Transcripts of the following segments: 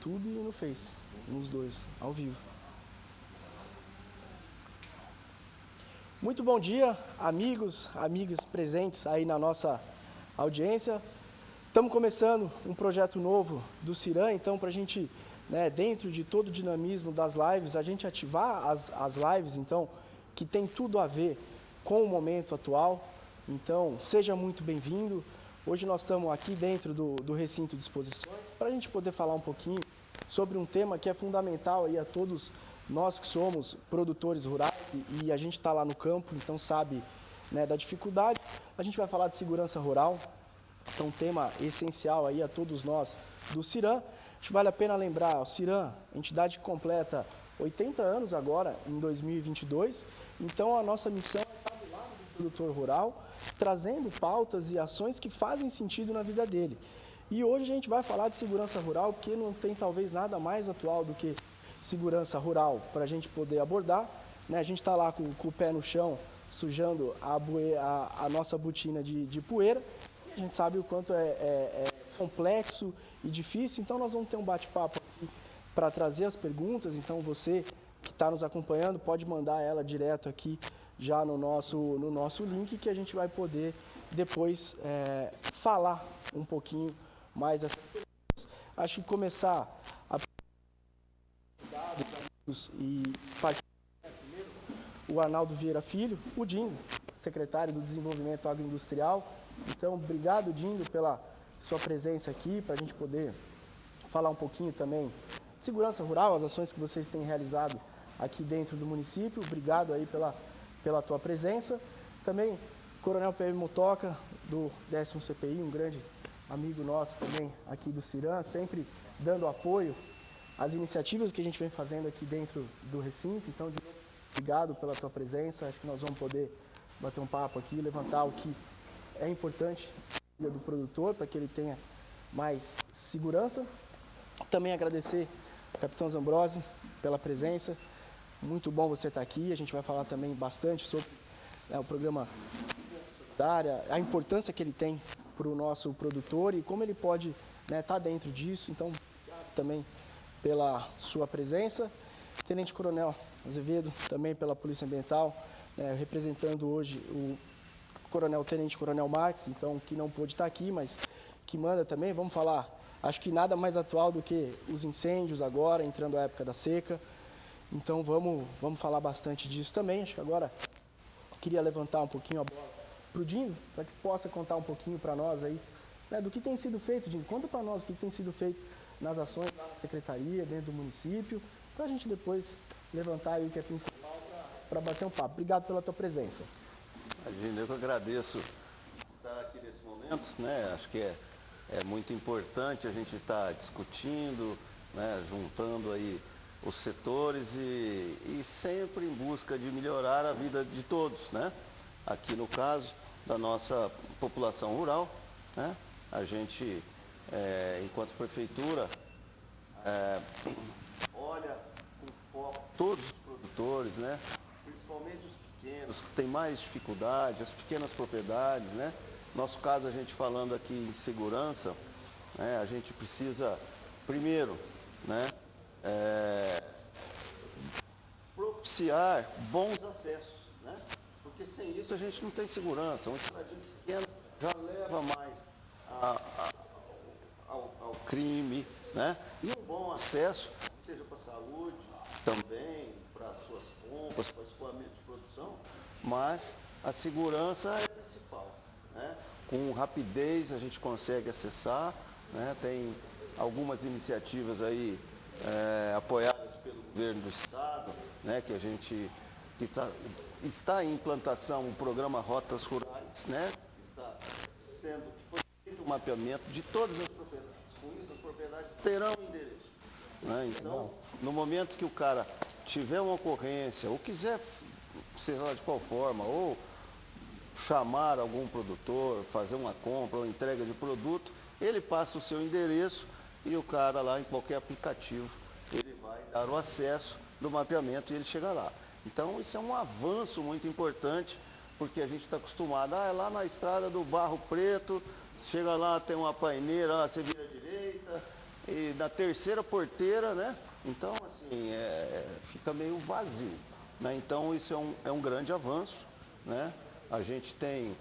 YouTube e no Face, nos dois, ao vivo. Muito bom dia, amigos, amigas presentes aí na nossa audiência. Estamos começando um projeto novo do Ciran, então para a gente, dentro de todo o dinamismo das lives, a gente ativar as lives, então, que tem tudo a ver com o momento atual. Então, seja muito bem-vindo. Hoje nós estamos aqui dentro do recinto de exposições para a gente poder falar um pouquinho sobre um tema que é fundamental aí a todos nós que somos produtores rurais e a gente está lá no campo, então sabe da dificuldade. A gente vai falar de segurança rural, então um tema essencial aí a todos nós do Ciran. Acho que vale a pena lembrar, o Ciran, entidade que completa 80 anos agora, em 2022, então a nossa missão é estar do lado do produtor rural, trazendo pautas e ações que fazem sentido na vida dele. E hoje a gente vai falar de segurança rural, porque não tem talvez nada mais atual do que segurança rural para a gente poder abordar. A gente está lá com o pé no chão, sujando a nossa botina de poeira. A gente sabe o quanto é complexo e difícil, então nós vamos ter um bate-papo aqui para trazer as perguntas. Então você que está nos acompanhando pode mandar ela direto aqui já no nosso link, que a gente vai poder depois falar um pouquinho mais essas perguntas. Acho que começar a e primeiro o Arnaldo Vieira Filho, o Dindo, secretário do Desenvolvimento Agroindustrial. Então, obrigado, Dindo, pela sua presença aqui, para a gente poder falar um pouquinho também de segurança rural, as ações que vocês têm realizado aqui dentro do município. Obrigado aí pela tua presença. Também, Coronel PM Motoca, do 10º CPI, um grande amigo nosso também aqui do Ciran, sempre dando apoio às iniciativas que a gente vem fazendo aqui dentro do recinto. Então, de novo, obrigado pela tua presença. Acho que nós vamos poder bater um papo aqui, levantar o que é importante do produtor, para que ele tenha mais segurança. Também agradecer ao Capitão Zambrosi pela presença. Muito bom você estar aqui. A gente vai falar também bastante sobre o programa da área, a importância que ele tem para o nosso produtor e como ele pode estar dentro disso. Então, também pela sua presença. Tenente Coronel Azevedo, também pela Polícia Ambiental, representando hoje o Tenente Coronel Marques, então, que não pôde estar aqui, mas que manda também. Vamos falar, acho que nada mais atual do que os incêndios agora, entrando a época da seca. Então, vamos falar bastante disso também. Acho que agora queria levantar um pouquinho a bola para o Dindo, para que possa contar um pouquinho para nós aí, do que tem sido feito. Dindo, conta para nós o que tem sido feito nas ações da secretaria, dentro do município, para a gente depois levantar aí o que é principal para bater um papo. Obrigado pela tua presença. Imagina, eu que agradeço estar aqui nesse momento, Acho que é muito importante a gente estar discutindo, juntando aí os setores e sempre em busca de melhorar a vida de todos, Aqui no caso da nossa população rural, A gente, enquanto prefeitura, olha com foco todos os produtores, Principalmente os pequenos, que têm mais dificuldade, as pequenas propriedades, No nosso caso, a gente falando aqui em segurança, a gente precisa, primeiro, propiciar bons acessos, Porque sem isso a gente não tem segurança. Um estradinho pequeno já leva mais ao crime, E um bom acesso, seja para a saúde, também para as suas compras, para o escoamento de produção, mas a segurança é principal, Com rapidez a gente consegue acessar, Tem algumas iniciativas aí apoiadas pelo governo do estado, Que a gente está em implantação o programa Rotas Rurais, Foi feito um mapeamento de todas as propriedades. Com isso, as propriedades terão endereço. Então, no momento que o cara tiver uma ocorrência, ou quiser, sei lá de qual forma, ou chamar algum produtor, fazer uma compra ou entrega de produto, ele passa o seu endereço e o cara lá em qualquer aplicativo, ele vai dar o acesso do mapeamento e ele chega lá. Então, isso é um avanço muito importante, porque a gente está acostumado, é lá na estrada do Barro Preto, chega lá, tem uma paineira, você vira à direita, e na terceira porteira, né? Então, assim, fica meio vazio, né? Então, isso é um grande avanço, né? A gente tem,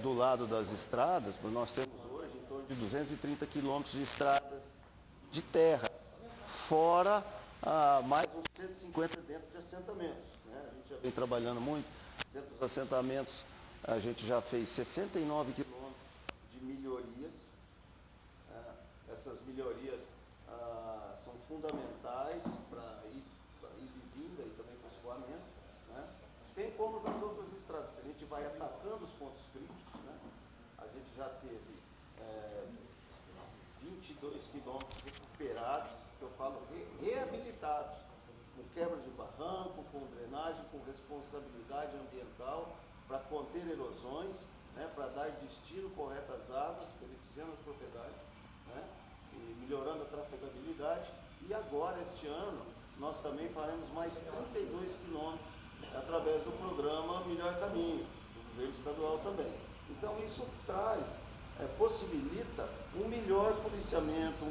do lado das estradas, nós temos hoje em torno de 230 quilômetros de estradas de terra, fora mais uns 150 dentro de assentamentos, né? A gente já vem trabalhando muito. Dentro dos assentamentos, a gente já fez 69 quilômetros de melhorias. Essas melhorias são fundamentais para ir de vinda e também para o escoamento, né? Bem como nas outras estradas, que a gente vai atacando os pontos críticos, né? A gente já teve 22 quilômetros recuperados, que eu falo reabilitados, com quebra de barranco, com drenagem, com responsabilidade ambiental, para conter erosões, né? Para dar destino correto às águas, beneficiando as propriedades, né? E melhorando a trafegabilidade. E agora, este ano, nós também faremos mais 32 quilômetros através do programa Melhor Caminho, do governo estadual também. Então, isso possibilita um melhor policiamento,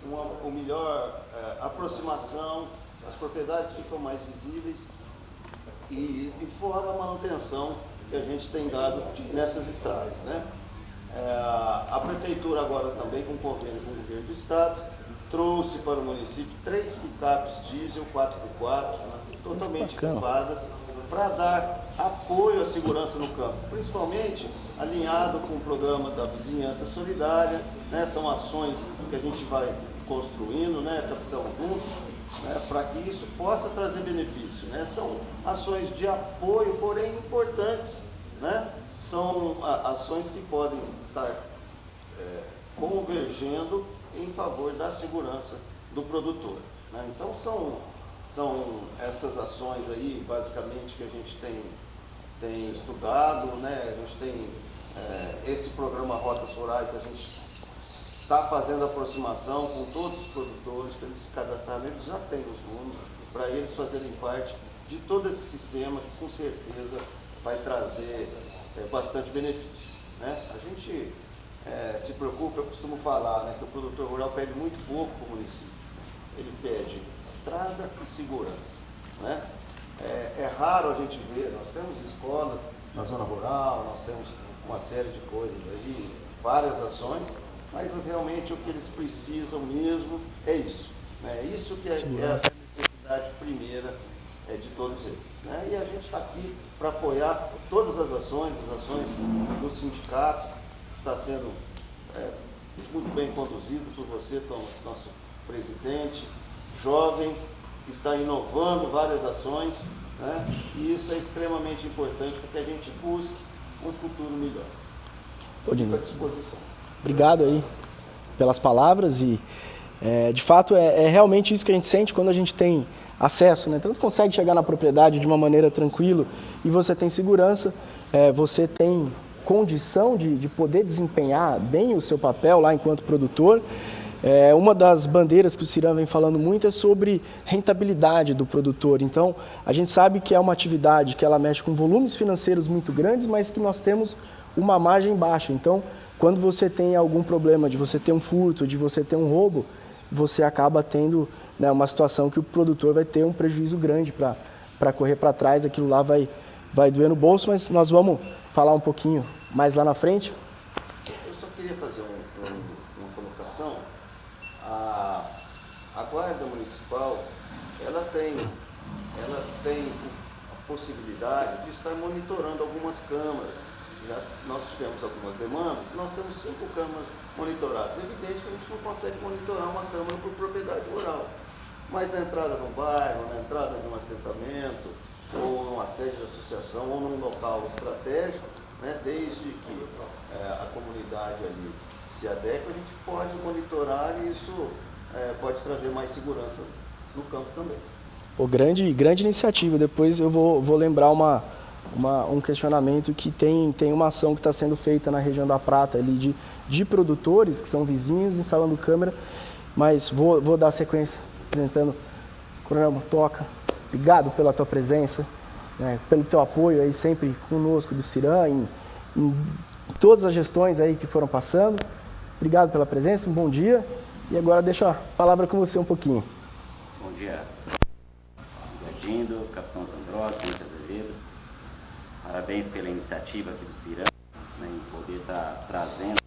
uma melhor aproximação, as propriedades ficam mais visíveis e fora a manutenção que a gente tem dado nessas estradas, né? A Prefeitura agora também, com convênio com o Governo do Estado, trouxe para o município 3 picapes diesel 4x4, totalmente equipadas, para dar apoio à segurança no campo, principalmente alinhado com o programa da Vizinhança Solidária, né? São ações que a gente vai construindo, né, Capitão, junto, né, para que isso possa trazer benefício, né? São ações de apoio, porém importantes, né? São ações que podem estar convergendo em favor da segurança do produtor, né? Então, são essas ações aí, basicamente, que a gente tem estudado, né? A gente tem esse programa Rotas Rurais, a gente está fazendo aproximação com todos os produtores, para eles se cadastrarem, eles já têm os números, para eles fazerem parte de todo esse sistema que, com certeza, vai trazer bastante benefício, né? A gente se preocupa, eu costumo falar, né, que o produtor rural pede muito pouco para o município. Ele pede estrada e segurança, né? É raro a gente ver, nós temos escolas na zona rural, nós temos uma série de coisas aí, várias ações, mas realmente o que eles precisam mesmo é isso, né? Isso que é a necessidade primeira de todos eles, né? E a gente está aqui para apoiar todas as ações do sindicato, que está sendo muito bem conduzido por você, Thomas, nosso presidente, jovem, que está inovando várias ações, né? E isso é extremamente importante para que a gente busque um futuro melhor. Fico à disposição. Obrigado aí pelas palavras e, de fato, é realmente isso que a gente sente quando a gente tem acesso, né? Então, você consegue chegar na propriedade de uma maneira tranquila e você tem segurança, você tem condição de poder desempenhar bem o seu papel lá enquanto produtor. Uma das bandeiras que o Ciran vem falando muito é sobre rentabilidade do produtor. Então, a gente sabe que é uma atividade que ela mexe com volumes financeiros muito grandes, mas que nós temos uma margem baixa. Então, quando você tem algum problema de você ter um furto, de você ter um roubo, você acaba tendo, né, uma situação que o produtor vai ter um prejuízo grande para correr para trás. Aquilo lá vai doer no bolso, mas nós vamos falar um pouquinho mais lá na frente. Eu só queria fazer uma colocação. A Guarda Municipal, ela tem a possibilidade de estar monitorando algumas câmaras. Nós tivemos algumas demandas, nós temos 5 câmaras monitoradas. É evidente que a gente não consegue monitorar uma câmara por propriedade rural, mas na entrada do bairro, na entrada de um assentamento, ou numa sede de associação, ou num local estratégico, né, desde que a comunidade ali se adeque, a gente pode monitorar e isso pode trazer mais segurança no campo também. Grande iniciativa. Depois eu vou lembrar um questionamento que tem uma ação que está sendo feita na região da Prata, ali de produtores que são vizinhos instalando câmera, mas vou dar sequência apresentando o Coronel Motoca. Obrigado pela tua presença, né, pelo teu apoio aí sempre conosco do Ciran, em todas as gestões aí que foram passando. Obrigado pela presença, um bom dia E agora deixo a palavra com você um pouquinho. Bom dia, Dindo, Capitão Zandrosa, Tenente Azevedo. Parabéns pela iniciativa aqui do CIRAM, né, em poder estar trazendo,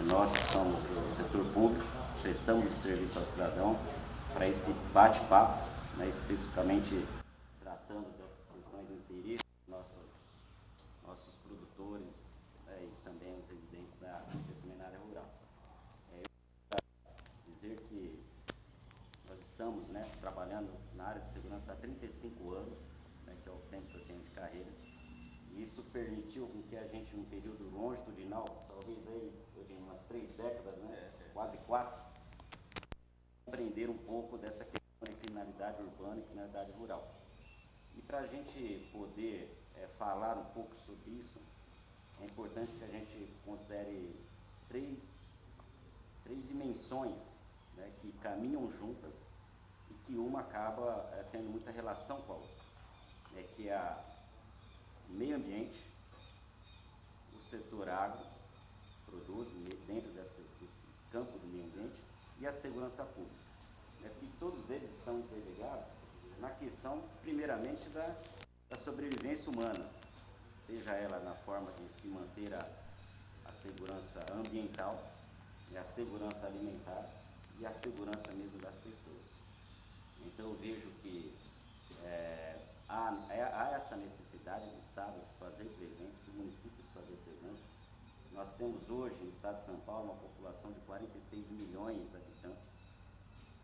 nós que somos do setor público, prestamos o serviço ao cidadão para esse bate-papo, né, especificamente tratando dessas questões no interesse dos nossos produtores, né, e também os residentes especialmente na área rural. Dizer que nós estamos, né, trabalhando na área de segurança há 35 anos, né, que é o tempo que eu tenho de carreira. E isso permitiu com que a gente, num período longitudinal, talvez aí, eu digo, umas 3 décadas, né, quase 4, compreender um pouco dessa questão de criminalidade urbana e criminalidade rural. E para a gente poder falar um pouco sobre isso, é importante que a gente considere três dimensões, né, que caminham juntas e que uma acaba tendo muita relação com a outra, né, que é o meio ambiente, o setor agro, produz dentro desse campo do meio ambiente, e a segurança pública, né, porque todos eles estão interligados na questão, primeiramente, da sobrevivência humana, seja ela na forma de se manter a segurança ambiental, a segurança alimentar e a segurança mesmo das pessoas. Então eu vejo que há essa necessidade do Estado se fazer presente, do município se fazer presente. Nós temos hoje no Estado de São Paulo uma população de 46 milhões de habitantes.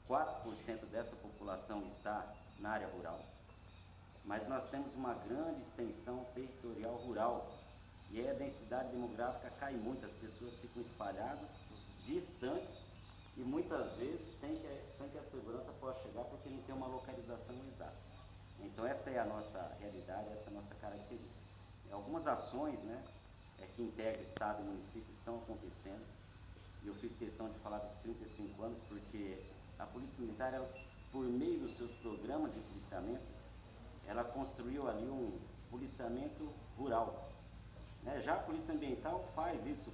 4% dessa população está na área rural, mas nós temos uma grande extensão territorial rural e a densidade demográfica cai muito, as pessoas ficam espalhadas, distantes e muitas vezes sem que a segurança possa chegar porque não tem uma localização exata. Então essa é a nossa realidade, essa é a nossa característica. Algumas ações, né, que integram Estado e município estão acontecendo, e eu fiz questão de falar dos 35 anos porque a Polícia Militar, ela, por meio dos seus programas de policiamento, ela construiu ali um policiamento rural, né? Já a Polícia Ambiental faz isso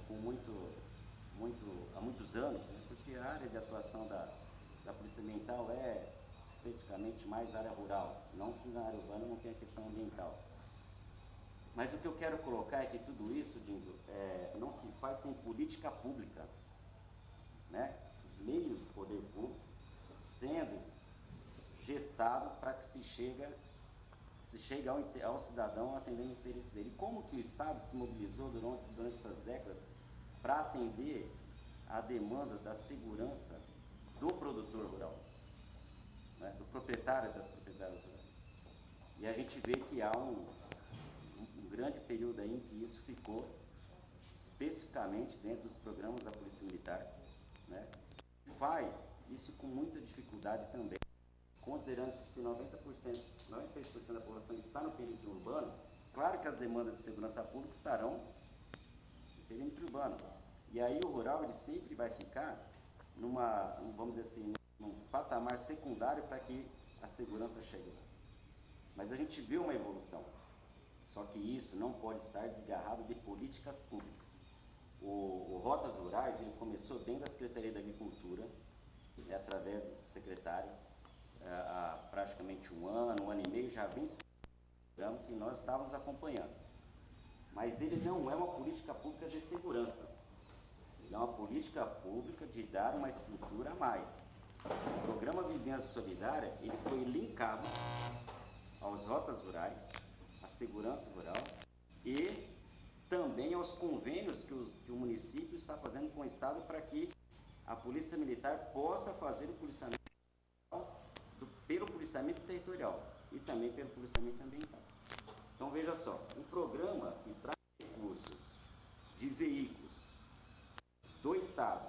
há muitos anos, né? Porque a área de atuação da Polícia Ambiental é especificamente mais área rural, não que na área urbana não tenha questão ambiental. Mas o que eu quero colocar é que tudo isso, Dindo, não se faz sem política pública, né? Os meios do poder público sendo gestado para que se chegue ao cidadão atendendo o interesse dele. E como que o Estado se mobilizou durante essas décadas para atender a demanda da segurança do produtor rural, né, do proprietário das propriedades rurais. E a gente vê que há um grande período aí em que isso ficou especificamente dentro dos programas da Polícia Militar, né, faz isso com muita dificuldade também, considerando que se 96% da população está no perímetro urbano, claro que as demandas de segurança pública estarão no perímetro urbano. E aí o rural ele sempre vai ficar vamos dizer assim, num patamar secundário para que a segurança chegue lá. Mas a gente vê uma evolução, só que isso não pode estar desgarrado de políticas públicas. O Rotas Rurais ele começou dentro da Secretaria da Agricultura, através do secretário, há praticamente um ano e meio, já vem esse programa que nós estávamos acompanhando. Mas ele não é uma política pública de segurança, ele é uma política pública de dar uma estrutura a mais. O programa Vizinhança Solidária, ele foi linkado aos Rotas Rurais, à segurança rural e também aos convênios que o município está fazendo com o Estado para que a Polícia Militar possa fazer o policiamento pelo policiamento territorial e também pelo policiamento ambiental. Então veja só, um programa que traz recursos de veículos do Estado,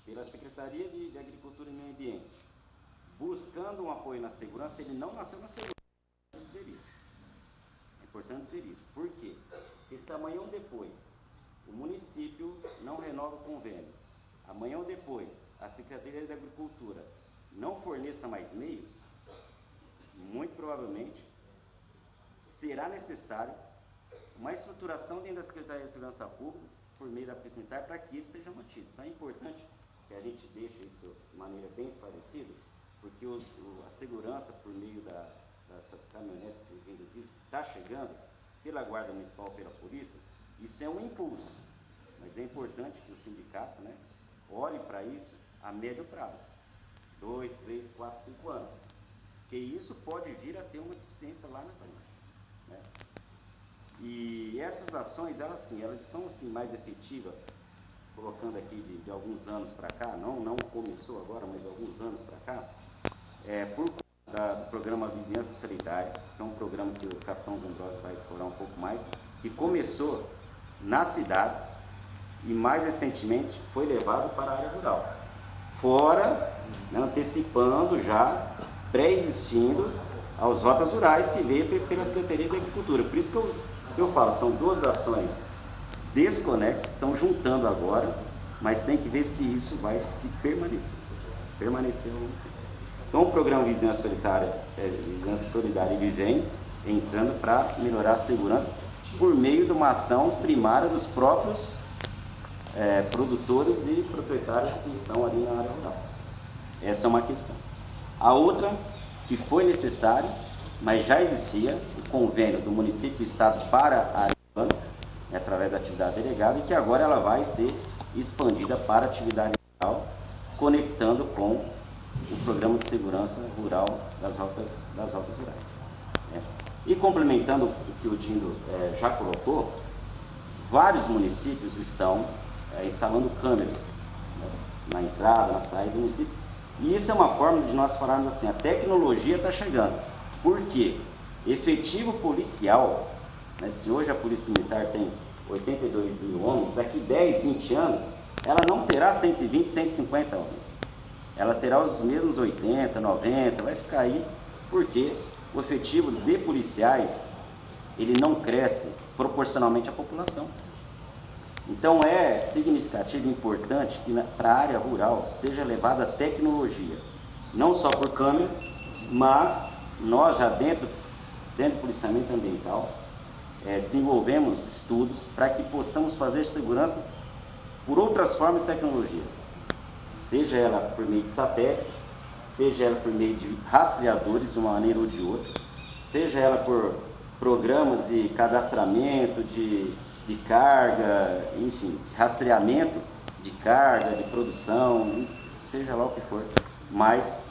pela Secretaria de Agricultura e Meio Ambiente, buscando um apoio na segurança, ele não nasceu na segurança. É importante dizer isso. Por quê? Porque se amanhã ou depois o município não renova o convênio, amanhã ou depois a Secretaria de Agricultura não forneça mais meios, muito provavelmente será necessário uma estruturação dentro da Secretaria de Segurança Pública por meio da Polícia Militar para que isso seja mantido. Então é importante que a gente deixe isso de maneira bem esclarecida, porque a segurança por meio dessas caminhonetes que o Dindo disse, que está chegando pela Guarda Municipal, pela Polícia, isso é um impulso, mas é importante que o sindicato, né, olhe para isso a médio prazo, 2, 3, 4, 5 anos, porque isso pode vir a ter uma deficiência lá na frente, né? E essas ações, elas estão assim, mais efetivas, colocando aqui de alguns anos para cá, não começou agora, mas alguns anos para cá, por conta do programa Vizinhança Solidária, que é um programa que o capitão Zambrossi vai explorar um pouco mais, que começou nas cidades e mais recentemente foi levado para a área rural, fora, né, antecipando já, pré-existindo aos rotas rurais que veio pela Secretaria da Agricultura. Por isso que eu falo, são duas ações desconexas que estão juntando agora, mas tem que ver se isso vai se permanecer ou não. Então o programa Vizinhança Solidária, ele vem entrando para melhorar a segurança por meio de uma ação primária dos próprios produtores e proprietários que estão ali na área rural. Essa é uma questão. A outra, que foi necessário, mas já existia, o convênio do município e estado para a área urbana, através da atividade delegada, e que agora ela vai ser expandida para a atividade rural, conectando com o programa de segurança rural das rotas rurais, né? E complementando o que o Dindo já colocou, vários municípios estão instalando câmeras, né, na entrada, na saída do município. E isso é uma forma de nós falarmos assim, a tecnologia está chegando. Por quê? Efetivo policial, né, se hoje a Polícia Militar tem 82 mil homens, daqui 10, 20 anos, ela não terá 120, 150 homens. Ela terá os mesmos 80, 90, vai ficar aí, porque o efetivo de policiais, ele não cresce proporcionalmente à população. Então é significativo e importante que para a área rural seja levada a tecnologia, não só por câmeras, mas nós já dentro do policiamento ambiental, desenvolvemos estudos para que possamos fazer segurança por outras formas de tecnologia, seja ela por meio de satélite, seja ela por meio de rastreadores de uma maneira ou de outra, seja ela por programas de cadastramento, de carga, enfim, rastreamento de carga, de produção, seja lá o que for, mas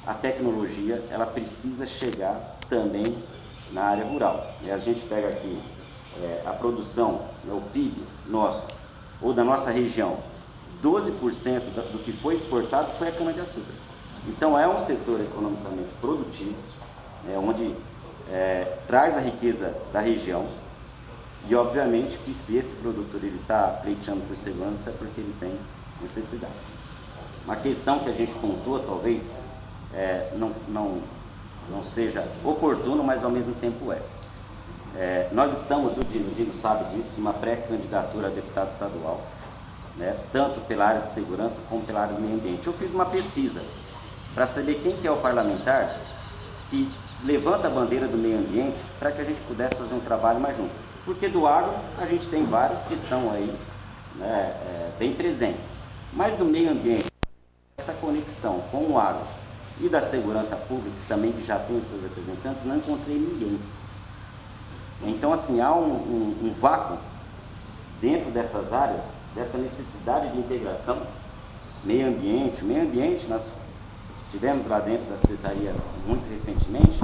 a tecnologia, ela precisa chegar também na área rural. E a gente pega aqui a produção, né, o PIB nosso, ou da nossa região, 12% do que foi exportado foi a cana-de-açúcar. Então é um setor economicamente produtivo, onde traz a riqueza da região. E obviamente que se esse produtor está pleiteando por segurança, é porque ele tem necessidade. Uma questão que a gente pontua, talvez, não seja oportuno, mas ao mesmo tempo nós estamos, o Dino sabe disso, uma pré-candidatura a deputado estadual, né, tanto pela área de segurança como pela área do meio ambiente. Eu fiz uma pesquisa para saber quem que é o parlamentar que levanta a bandeira do meio ambiente para que a gente pudesse fazer um trabalho mais junto. Porque do agro a gente tem vários que estão aí, né, bem presentes. Mas do meio ambiente, essa conexão com o agro e da segurança pública, também que já tem os seus representantes, não encontrei ninguém. Então, assim, há um vácuo dentro dessas áreas, dessa necessidade de integração. Meio ambiente, nós tivemos lá dentro da Secretaria muito recentemente,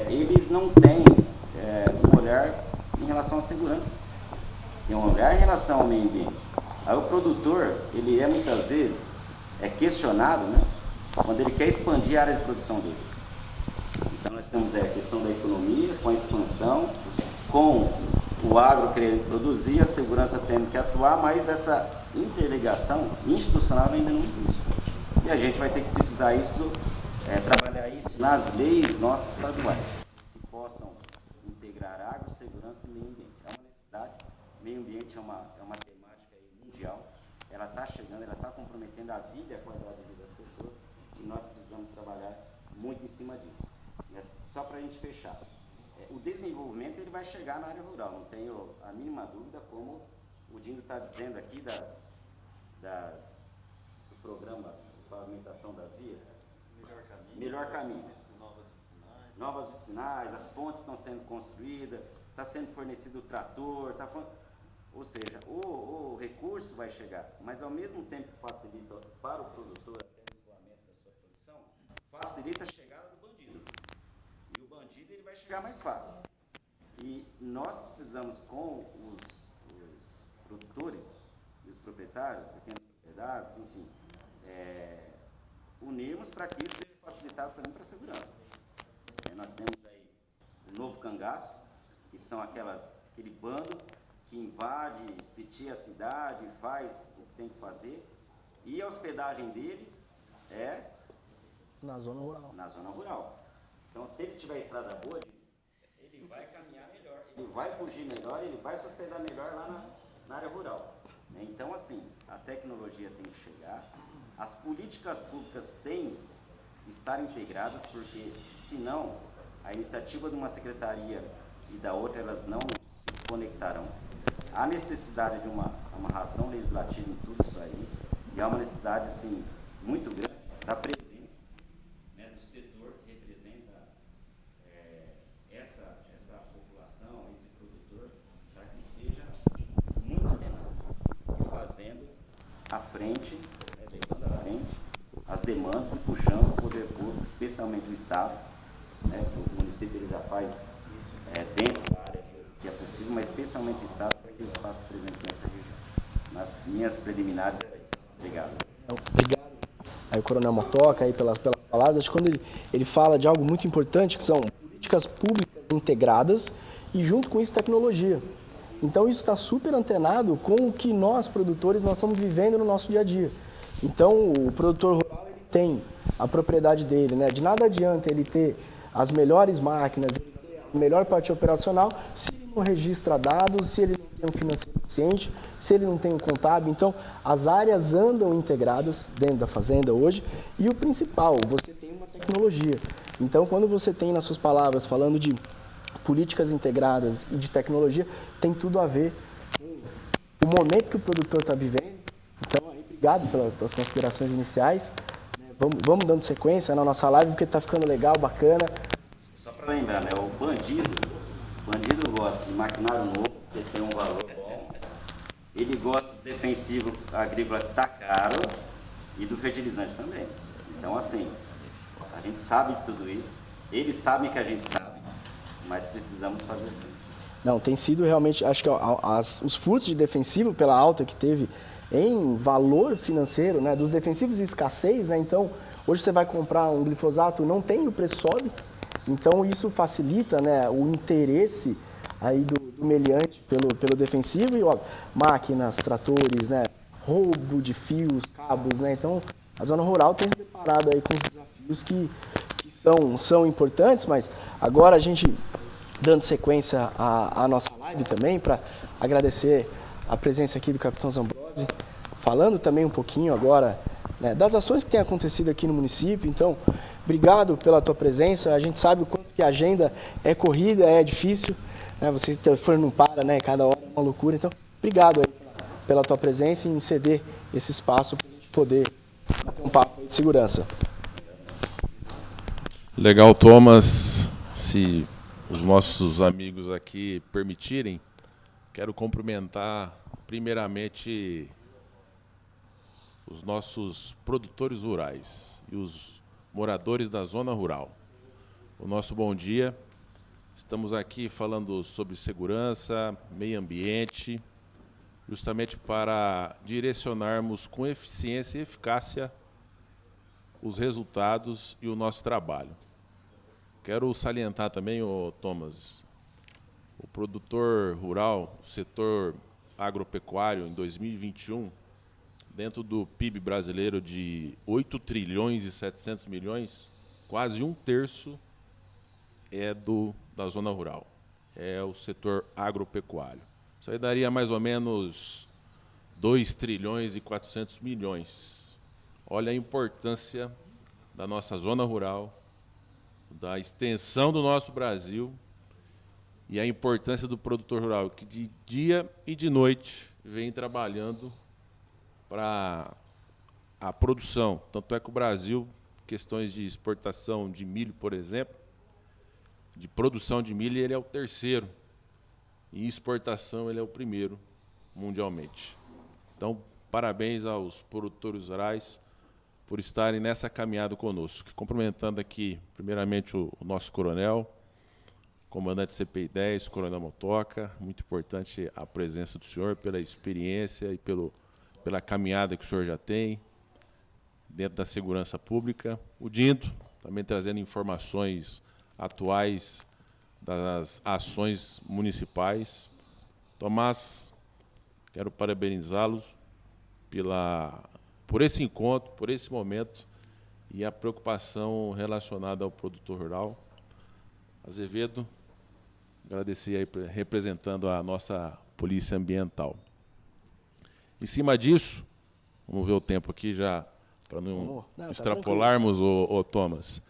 eles não têm um olhar em relação à segurança, tem um olhar em relação ao meio ambiente. Aí o produtor, ele muitas vezes questionado, né, quando ele quer expandir a área de produção dele. Então nós temos a questão da economia, com a expansão, com o agro querendo produzir, a segurança tendo que atuar, mas essa interligação institucional ainda não existe. E a gente vai ter que precisar trabalhar isso nas leis nossas estaduais, que possam integrar agro, segurança e meio ambiente. É uma necessidade. Meio ambiente é uma temática mundial. Ela está chegando, ela está comprometendo a vida e a qualidade de vida das pessoas, e nós precisamos trabalhar muito em cima disso. Mas só para a gente fechar, o desenvolvimento ele vai chegar na área rural, não tenho a mínima dúvida, como o Dindo está dizendo aqui do pavimentação das vias? Melhor caminho. Novas vicinais, as pontes estão sendo construídas, está sendo fornecido o trator, ou seja, o recurso vai chegar, mas ao mesmo tempo que facilita para o produtor até o escoamento da sua produção, facilita a chegada do bandido. E o bandido ele vai chegar mais fácil. E nós precisamos, com os produtores, os proprietários, pequenas propriedades, enfim, unirmos para que isso seja facilitado também para a segurança. Nós temos aí o novo cangaço, que são aquele bando que invade, sitia a cidade, faz o que tem que fazer, e a hospedagem deles é Na zona rural. na zona rural. Então, se ele tiver estrada boa, ele vai caminhar melhor, ele vai fugir melhor, ele vai se hospedar melhor lá na área rural. Então, assim, a tecnologia tem que chegar, as políticas públicas têm que estar integradas, porque, senão, a iniciativa de uma secretaria e da outra, elas não se conectarão. Há necessidade de uma amarração legislativa em tudo isso aí, e há uma necessidade, assim, muito grande da presença, né, do setor que representa essa população, esse produtor, para que esteja muito antenado e fazendo à frente, levando à frente as demandas e puxando o poder público, especialmente o Estado, né, o município ele já faz isso dentro da área que é possível, mas especialmente o Estado, para que eles façam presente nessa região. Nas minhas preliminares era isso. Obrigado. Obrigado aí o Coronel Motoca aí pelas palavras. Acho que quando ele fala de algo muito importante, que são políticas públicas integradas e junto com isso tecnologia. Então isso está super antenado com o que nós, produtores, nós estamos vivendo no nosso dia a dia. Então o produtor rural ele tem a propriedade dele, né? De nada adianta ele ter as melhores máquinas, ele ter a melhor parte operacional, se ele não registra dados, se ele não tem um financeiro eficiente, se ele não tem um contábil. Então, as áreas andam integradas dentro da fazenda hoje e o principal, você tem uma tecnologia. Então, quando você tem nas suas palavras falando de políticas integradas e de tecnologia, tem tudo a ver com o momento que o produtor está vivendo. Então, aí, obrigado pelas considerações iniciais. Vamos dando sequência na nossa live, porque está ficando legal, bacana. Só para lembrar, né, o bandido gosta de maquinário novo, porque tem um valor bom. Ele gosta do defensivo agrícola que está caro e do fertilizante também. Então, assim, a gente sabe de tudo isso, eles sabem que a gente sabe, mas precisamos fazer tudo. Não, tem sido realmente, acho que os furtos de defensivo, pela alta que teve em valor financeiro, né, dos defensivos de escassez, né, então hoje você vai comprar um glifosato, não tem, o preço sobe, então isso facilita, né, o interesse aí do meliante pelo defensivo e ó, máquinas, tratores, né, roubo de fios, cabos, né, então a zona rural tem se deparado aí com os desafios que são importantes, mas agora a gente dando sequência à nossa live também, para agradecer a presença aqui do Capitão Zambrosi, falando também um pouquinho agora, né, das ações que têm acontecido aqui no município. Então, obrigado pela tua presença. A gente sabe o quanto que a agenda é corrida, é difícil, né, vocês o telefone não para, né, cada hora é uma loucura. Então, obrigado aí pela tua presença e em ceder esse espaço para a gente poder bater um papo de segurança. Legal, Thomas. Se os nossos amigos aqui permitirem, quero cumprimentar primeiramente os nossos produtores rurais e os moradores da zona rural. O nosso bom dia. Estamos aqui falando sobre segurança, meio ambiente, justamente para direcionarmos com eficiência e eficácia os resultados e o nosso trabalho. Quero salientar também, Thomas, o produtor rural, o setor agropecuário em 2021, dentro do PIB brasileiro de 8 trilhões e 700 milhões, quase um terço é da zona rural, é o setor agropecuário. Isso aí daria mais ou menos 2 trilhões e 400 milhões. Olha a importância da nossa zona rural, da extensão do nosso Brasil e a importância do produtor rural, que de dia e de noite vem trabalhando para a produção. Tanto é que o Brasil, questões de exportação de milho, por exemplo, de produção de milho, ele é o terceiro. E exportação, ele é o primeiro mundialmente. Então, parabéns aos produtores rurais por estarem nessa caminhada conosco. Cumprimentando aqui, primeiramente, o nosso coronel, comandante CPI-10, coronel Motoca. Muito importante a presença do senhor, pela experiência e pela caminhada que o senhor já tem dentro da segurança pública. O Dindo, também trazendo informações atuais das ações municipais. Tomás, quero parabenizá-los por esse encontro, por esse momento e a preocupação relacionada ao produtor rural. Azevedo, agradecer aí representando a nossa Polícia Ambiental. Em cima disso, vamos ver o tempo aqui já, para não extrapolarmos, o Thomas.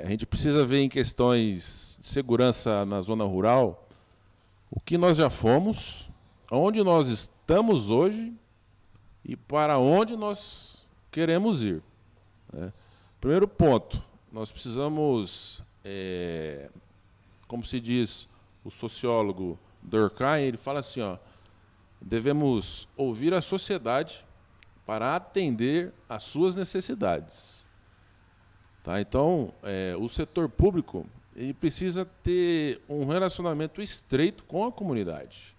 A gente precisa ver em questões de segurança na zona rural o que nós já fomos, onde nós estamos hoje e para onde nós queremos ir. Né? Primeiro ponto, nós precisamos, como se diz o sociólogo Durkheim, ele fala assim, ó, devemos ouvir a sociedade para atender às suas necessidades. Tá? Então, o setor público ele precisa ter um relacionamento estreito com a comunidade.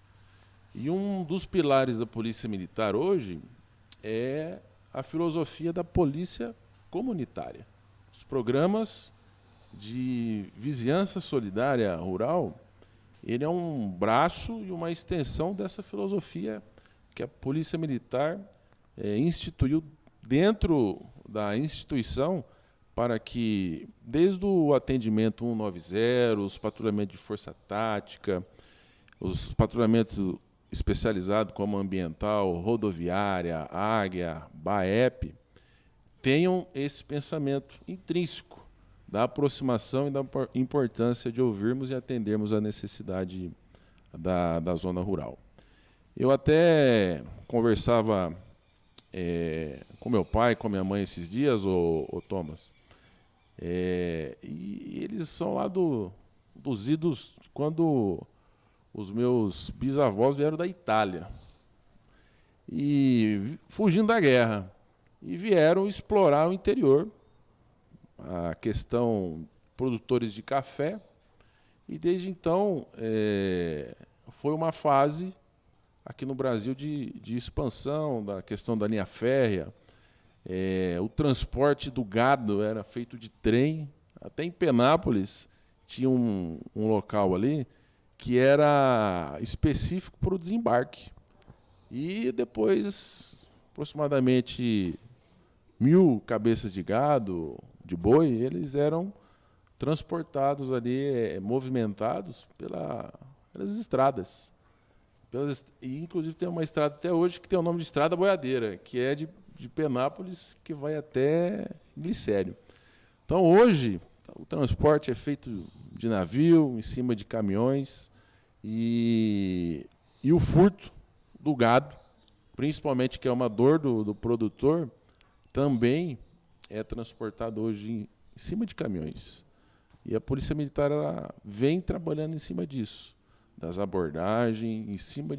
E um dos pilares da Polícia Militar hoje é a filosofia da polícia comunitária. Os programas de vizinhança solidária rural, ele é um braço e uma extensão dessa filosofia que a Polícia Militar instituiu dentro da instituição para que, desde o atendimento 190, os patrulhamentos de força tática, os patrulhamentos especializados como ambiental, rodoviária, Águia, BAEP, tenham esse pensamento intrínseco da aproximação e da importância de ouvirmos e atendermos a necessidade da zona rural. Eu até conversava com meu pai, com minha mãe esses dias, ô Thomas, e eles são lá dos idos quando os meus bisavós vieram da Itália, e fugindo da guerra, e vieram explorar o interior, a questão produtores de café, e desde então foi uma fase aqui no Brasil de expansão da questão da linha férrea. O transporte do gado era feito de trem. Até em Penápolis tinha um local ali que era específico para o desembarque. E depois, aproximadamente 1.000 cabeças de gado, de boi, eles eram transportados ali, movimentados pelas estradas. E, inclusive, tem uma estrada até hoje que tem o nome de Estrada Boiadeira, que é de Penápolis, que vai até Glicério. Então, hoje, o transporte é feito de navio, em cima de caminhões, e o furto do gado, principalmente, que é uma dor do produtor, também é transportado hoje em cima de caminhões. E a Polícia Militar ela vem trabalhando em cima disso, das abordagens, em cima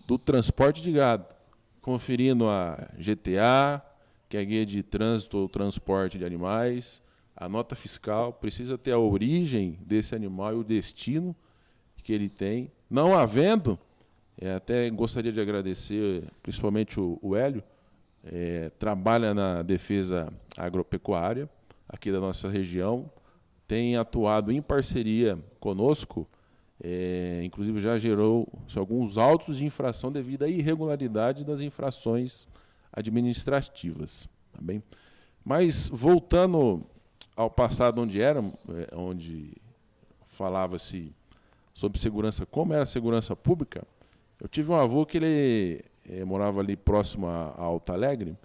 do transporte de gado, conferindo a GTA, que é a Guia de Trânsito ou Transporte de Animais, a nota fiscal, precisa ter a origem desse animal e o destino que ele tem. Não havendo, até gostaria de agradecer, principalmente o Hélio, trabalha na defesa agropecuária aqui da nossa região, tem atuado em parceria conosco, inclusive já gerou alguns autos de infração devido à irregularidade das infrações administrativas. Tá bem? Mas, voltando ao passado onde falava-se sobre segurança, como era a segurança pública, eu tive um avô que ele morava ali próximo a Alto Alegre,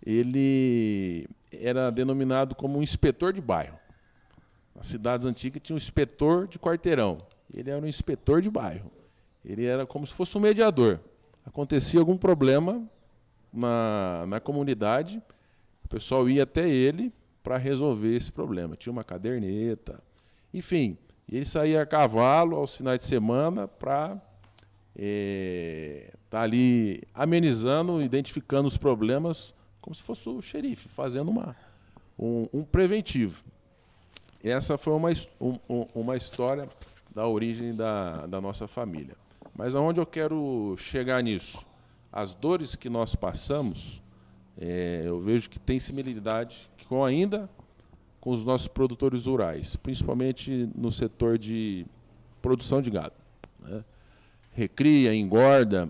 ele era denominado como um inspetor de bairro. Nas cidades antigas tinha um inspetor de quarteirão. Ele era um inspetor de bairro. Ele era como se fosse um mediador. Acontecia algum problema, na comunidade, o pessoal ia até ele para resolver esse problema. Tinha uma caderneta, enfim. E ele saía a cavalo aos finais de semana para estar ali amenizando, identificando os problemas, como se fosse o xerife, fazendo um preventivo. Essa foi uma história da origem da nossa família. Mas aonde eu quero chegar nisso? As dores que nós passamos, eu vejo que tem similaridade ainda com os nossos produtores rurais, principalmente no setor de produção de gado, né? Recria, engorda.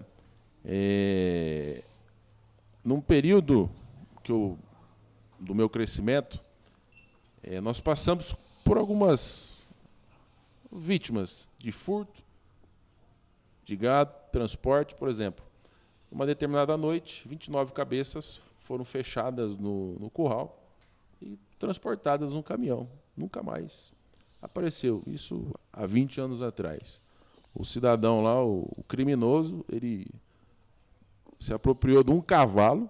Num período do meu crescimento, nós passamos por algumas vítimas de furto de gado, transporte, por exemplo. Uma determinada noite, 29 cabeças foram fechadas no curral e transportadas num caminhão. Nunca mais apareceu. Isso há 20 anos atrás. O cidadão lá, o criminoso, ele se apropriou de um cavalo,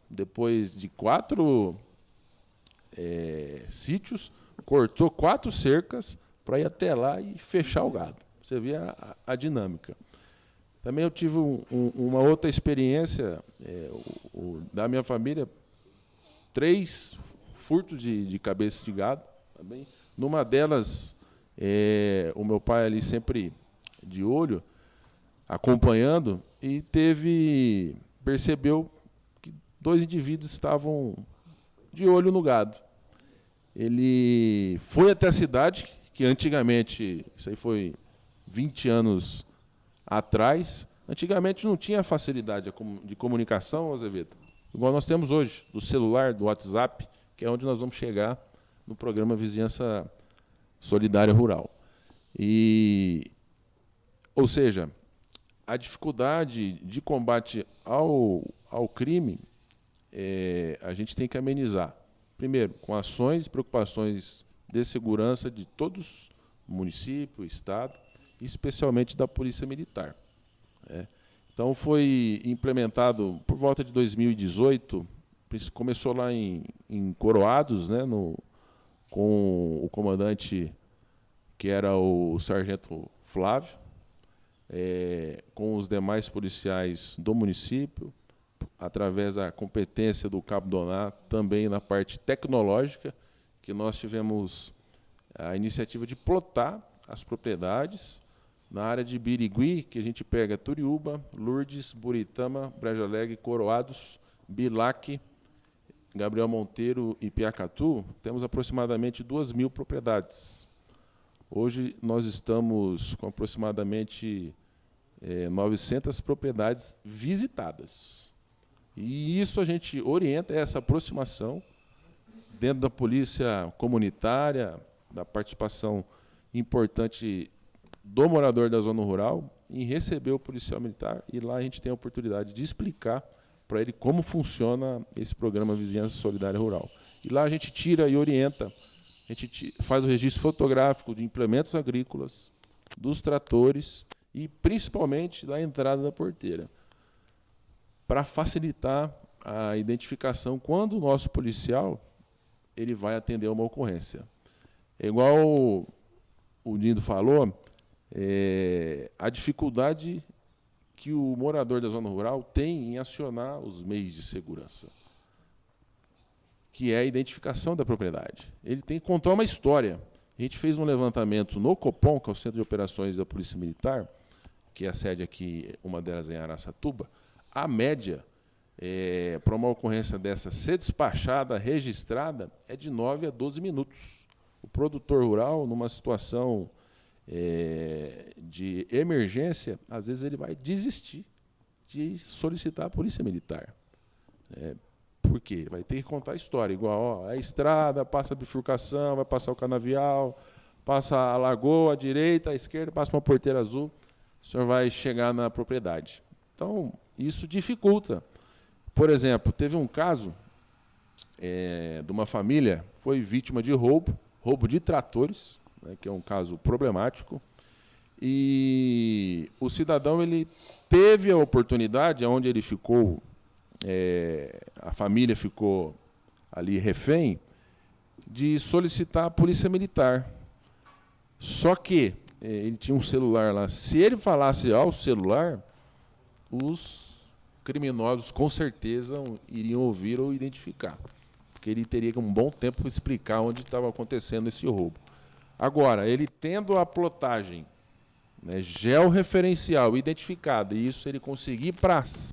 depois de 4 sítios, cortou 4 cercas para ir até lá e fechar o gado. Você vê a dinâmica. Também eu tive uma outra experiência da minha família, 3 furtos de cabeça de gado. Também. Numa delas, o meu pai ali sempre de olho, acompanhando, e percebeu que 2 indivíduos estavam de olho no gado. Ele foi até a cidade, que antigamente, isso aí foi 20 anos atrás, antigamente não tinha facilidade de comunicação, Azevedo, igual nós temos hoje, do celular, do WhatsApp, que é onde nós vamos chegar no programa Vizinhança Solidária Rural. Ou seja, a dificuldade de combate ao crime, a gente tem que amenizar. Primeiro, com ações e preocupações de segurança de todos, município, estado, e especialmente da Polícia Militar. Então, foi implementado por volta de 2018, começou lá em Coroados, né, com o comandante, que era o sargento Flávio, com os demais policiais do município, através da competência do Cabo Doná, também na parte tecnológica, que nós tivemos a iniciativa de plotar as propriedades na área de Birigui, que a gente pega Turiúba, Lourdes, Buritama, Brejo Alegre, Coroados, Bilac, Gabriel Monteiro e Piacatu. Temos aproximadamente 2.000 propriedades. Hoje nós estamos com aproximadamente 900 propriedades visitadas. E isso a gente orienta, essa aproximação dentro da polícia comunitária, da participação importante do morador da zona rural em receber o policial militar, e lá a gente tem a oportunidade de explicar para ele como funciona esse programa Vizinhança Solidária Rural. E lá a gente tira e orienta, a gente faz o registro fotográfico de implementos agrícolas, dos tratores e principalmente da entrada da porteira, para facilitar a identificação quando o nosso policial ele vai atender uma ocorrência. É igual o Dindo falou, a dificuldade que o morador da zona rural tem em acionar os meios de segurança, que é a identificação da propriedade. Ele tem que contar uma história. A gente fez um levantamento no Copom, que é o Centro de Operações da Polícia Militar, que é a sede aqui, uma delas em Araçatuba. A média para uma ocorrência dessa ser despachada, registrada, é de 9 a 12 minutos. O produtor rural, numa situação de emergência, às vezes ele vai desistir de solicitar a Polícia Militar. Por quê? Ele vai ter que contar a história, igual a estrada, passa a bifurcação, vai passar o canavial, passa a lagoa, à direita, à esquerda, passa uma porteira azul, o senhor vai chegar na propriedade. Então, isso dificulta. Por exemplo, teve um caso de uma família, foi vítima de roubo de tratores, né, que é um caso problemático, e o cidadão ele teve a oportunidade, onde ele ficou a família ficou ali refém, de solicitar a polícia militar. Só que ele tinha um celular lá. Se ele falasse ao celular, os criminosos com certeza iriam ouvir ou identificar, porque ele teria um bom tempo para explicar onde estava acontecendo esse roubo. Agora, ele tendo a plotagem, né, georreferencial identificada, e isso ele conseguir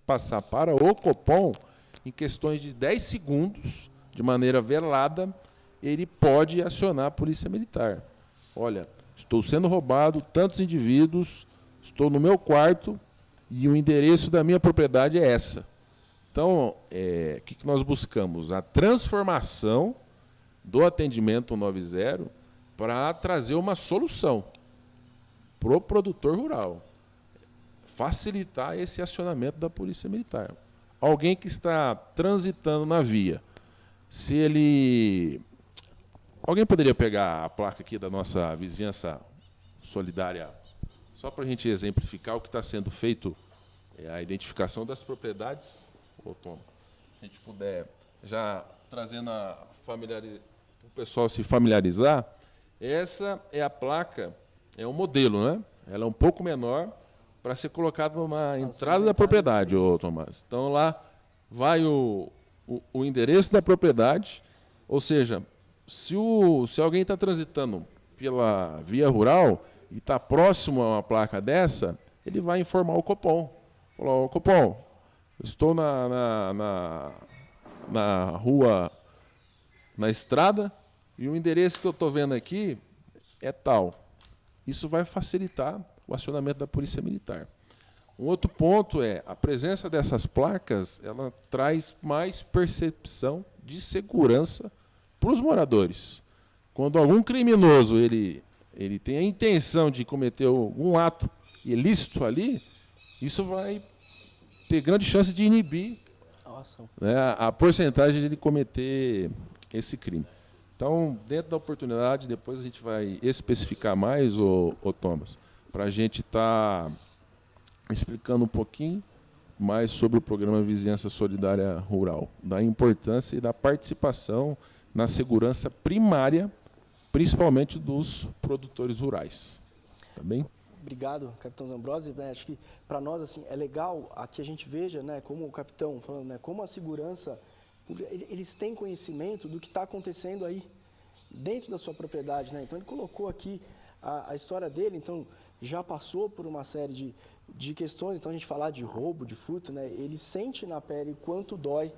passar para o Copom, em questões de 10 segundos, de maneira velada, ele pode acionar a polícia militar. Olha, estou sendo roubado, tantos indivíduos, estou no meu quarto e o endereço da minha propriedade é essa. Então, o que nós buscamos? A transformação do atendimento 190 para trazer uma solução para o produtor rural. Facilitar esse acionamento da polícia militar. Alguém que está transitando na via, se ele... Alguém poderia pegar a placa aqui da nossa vizinhança solidária, só para a gente exemplificar o que está sendo feito, a identificação das propriedades? Ô, Tom, se a gente puder, já trazendo o pessoal se familiarizar, essa é a placa, é um modelo, né? Ela é um pouco menor para ser colocada na entrada da propriedade, ô, Tomás. Então, lá vai o endereço da propriedade, ou seja, se alguém está transitando pela via rural e está próximo a uma placa dessa, ele vai informar o Copom. Falar, ô, Copom, estou na rua, na estrada, e o endereço que eu estou vendo aqui é tal. Isso vai facilitar o acionamento da Polícia Militar. Um outro ponto é a presença dessas placas, ela traz mais percepção de segurança para os moradores. Quando algum criminoso ele tem a intenção de cometer algum ato ilícito ali, isso vai ter grande chance de inibir, né, a porcentagem de ele cometer esse crime. Então, dentro da oportunidade, depois a gente vai especificar mais, ô Thomas, para a gente estar explicando um pouquinho mais sobre o programa Vizinhança Solidária Rural, da importância e da participação na segurança primária, principalmente dos produtores rurais. Tá bem? Obrigado, capitão Zambrosi. Acho que para nós assim é legal aqui a gente veja, né, como o capitão falando, né, como a segurança, eles têm conhecimento do que está acontecendo aí dentro da sua propriedade, né? Então ele colocou aqui a história dele, então já passou por uma série de questões. Então a gente falar de roubo, de furto, né? Ele sente na pele quanto dói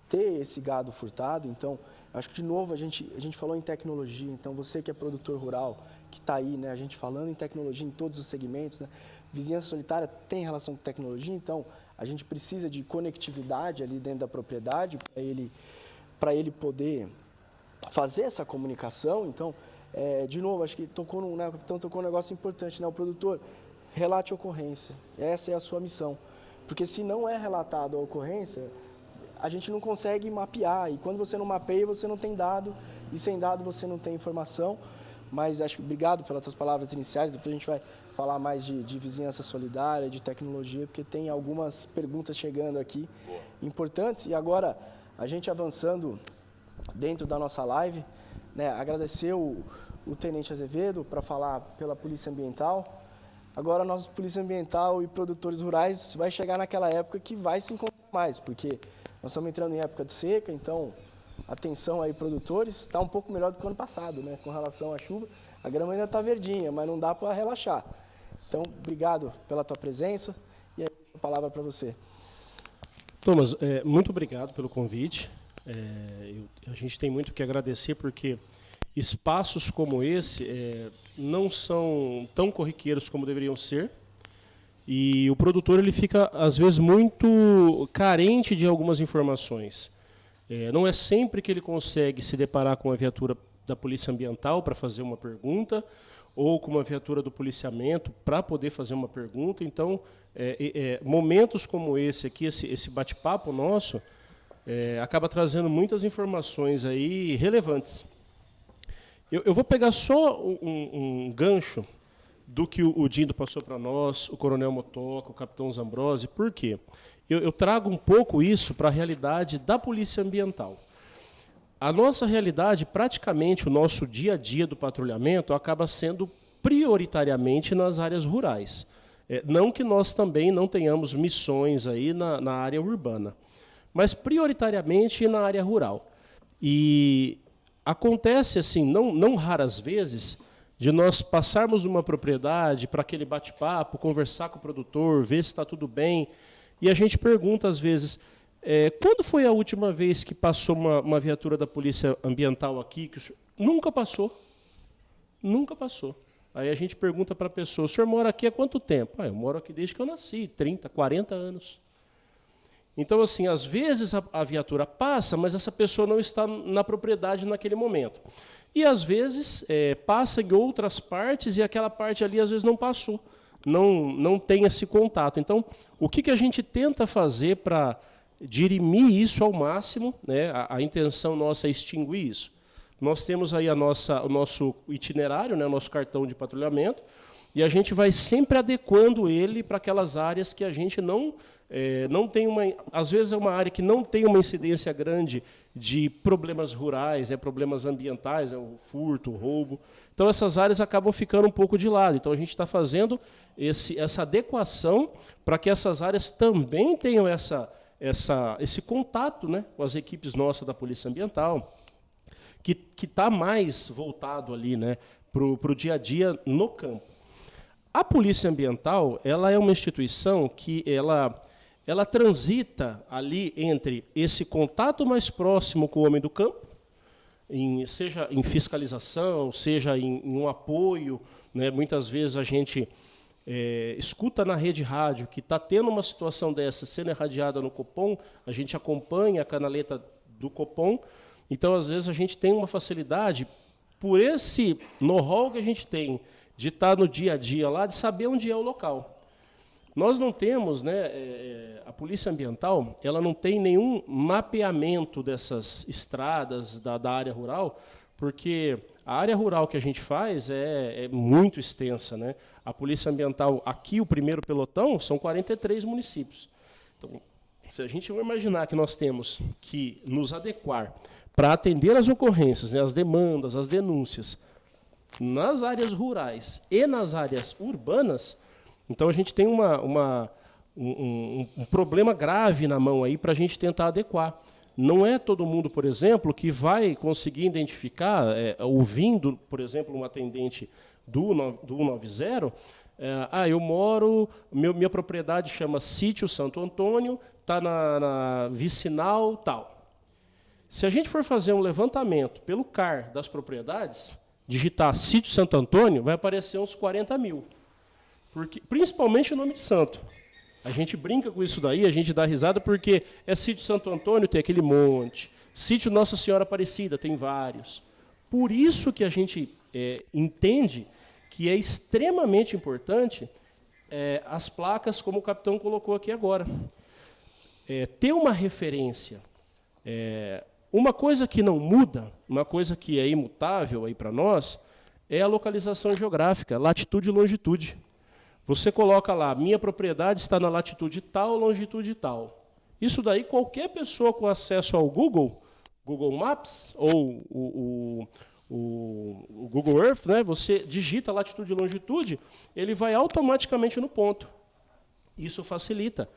ter esse gado furtado. Então acho que de novo a gente falou em tecnologia. Então você que é produtor rural, que está aí, né? A gente falando em tecnologia em todos os segmentos, né? Vizinhança solitária tem relação com tecnologia, então a gente precisa de conectividade ali dentro da propriedade para ele poder fazer essa comunicação. Então, de novo, acho que o capitão tocou um negócio importante, né? O produtor, relate a ocorrência. Essa é a sua missão. Porque se não é relatado a ocorrência, a gente não consegue mapear. E quando você não mapeia, você não tem dado. E sem dado, você não tem informação. Mas acho que obrigado pelas suas palavras iniciais. Depois a gente vai falar mais de vizinhança solidária, de tecnologia, porque tem algumas perguntas chegando aqui importantes. E agora, a gente avançando dentro da nossa live, né, agradecer o Tenente Azevedo para falar pela Polícia Ambiental. Agora, nossa Polícia Ambiental e produtores rurais vai chegar naquela época que vai se encontrar mais, porque nós estamos entrando em época de seca, então, atenção aí, produtores, está um pouco melhor do que o ano passado, né, com relação à chuva. A grama ainda está verdinha, mas não dá para relaxar. Então, obrigado pela tua presença e aí, a palavra para você. Thomas, muito obrigado pelo convite. A gente tem muito que agradecer, porque espaços como esse não são tão corriqueiros como deveriam ser, e o produtor ele fica, às vezes, muito carente de algumas informações. Não é sempre que ele consegue se deparar com a viatura da Polícia Ambiental para fazer uma pergunta, ou com uma viatura do policiamento para poder fazer uma pergunta. Então, momentos como esse aqui, esse bate-papo nosso, acaba trazendo muitas informações aí relevantes. Eu vou pegar só um gancho do que o Dindo passou para nós, o Coronel Motoca, o Capitão Zambrosi. Por quê? eu trago um pouco isso para a realidade da Polícia Ambiental. A nossa realidade, praticamente, o nosso dia a dia do patrulhamento acaba sendo prioritariamente nas áreas rurais. Não que nós também não tenhamos missões aí na área urbana, mas prioritariamente na área rural. E acontece, assim, não raras vezes, de nós passarmos numa propriedade para aquele bate-papo, conversar com o produtor, ver se está tudo bem, e a gente pergunta, às vezes, quando foi a última vez que passou uma viatura da Polícia Ambiental aqui? Nunca passou. Nunca passou. Aí a gente pergunta para a pessoa, o senhor mora aqui há quanto tempo? Eu moro aqui desde que eu nasci, 30, 40 anos. Então, assim, às vezes a viatura passa, mas essa pessoa não está na propriedade naquele momento. E, às vezes, passa em outras partes e aquela parte ali, às vezes, não passou. Não tem esse contato. Então, o que a gente tenta fazer para dirimir isso ao máximo, né? A intenção nossa é extinguir isso. Nós temos aí o nosso itinerário, né? O nosso cartão de patrulhamento, e a gente vai sempre adequando ele para aquelas áreas que a gente não tem às vezes é uma área que não tem uma incidência grande de problemas rurais, problemas ambientais, o furto, o roubo. Então, essas áreas acabam ficando um pouco de lado. Então, a gente está fazendo essa adequação para que essas áreas também tenham esse contato, né, com as equipes nossas da Polícia Ambiental, que está mais voltado ali, né, para o dia a dia no campo. A Polícia Ambiental, ela é uma instituição que ela transita ali entre esse contato mais próximo com o homem do campo, seja em fiscalização, seja em um apoio, né? Muitas vezes a gente escuta na rede rádio que está tendo uma situação dessa sendo irradiada no Copom, a gente acompanha a canaleta do Copom, então, às vezes, a gente tem uma facilidade, por esse know-how que a gente tem, de estar no dia a dia lá, de saber onde é o local. Nós não temos, né, a Polícia Ambiental, ela não tem nenhum mapeamento dessas estradas da área rural, porque a área rural que a gente faz é muito extensa, né? A Polícia Ambiental, aqui, o primeiro pelotão, são 43 municípios. Então, se a gente for imaginar que nós temos que nos adequar para atender as ocorrências, né, as demandas, as denúncias, nas áreas rurais e nas áreas urbanas, então a gente tem um problema grave na mão aí para a gente tentar adequar. Não é todo mundo, por exemplo, que vai conseguir identificar, ouvindo, por exemplo, um atendente do 190, eu moro, minha propriedade chama Sítio Santo Antônio, está na vicinal tal. Se a gente for fazer um levantamento pelo CAR das propriedades, digitar Sítio Santo Antônio, vai aparecer uns 40 mil. Porque, principalmente o nome de santo. A gente brinca com isso daí, a gente dá risada, porque Sítio Santo Antônio, tem aquele monte. Sítio Nossa Senhora Aparecida, tem vários. Por isso que a gente entende que é extremamente importante as placas, como o capitão colocou aqui agora. Ter uma referência. Uma coisa que não muda, uma coisa que é imutável aí para nós, é a localização geográfica, latitude e longitude. Você coloca lá, minha propriedade está na latitude tal, longitude tal. Isso daí, qualquer pessoa com acesso ao Google Maps, ou o Google Earth, né, você digita latitude e longitude, ele vai automaticamente no ponto. Isso facilita.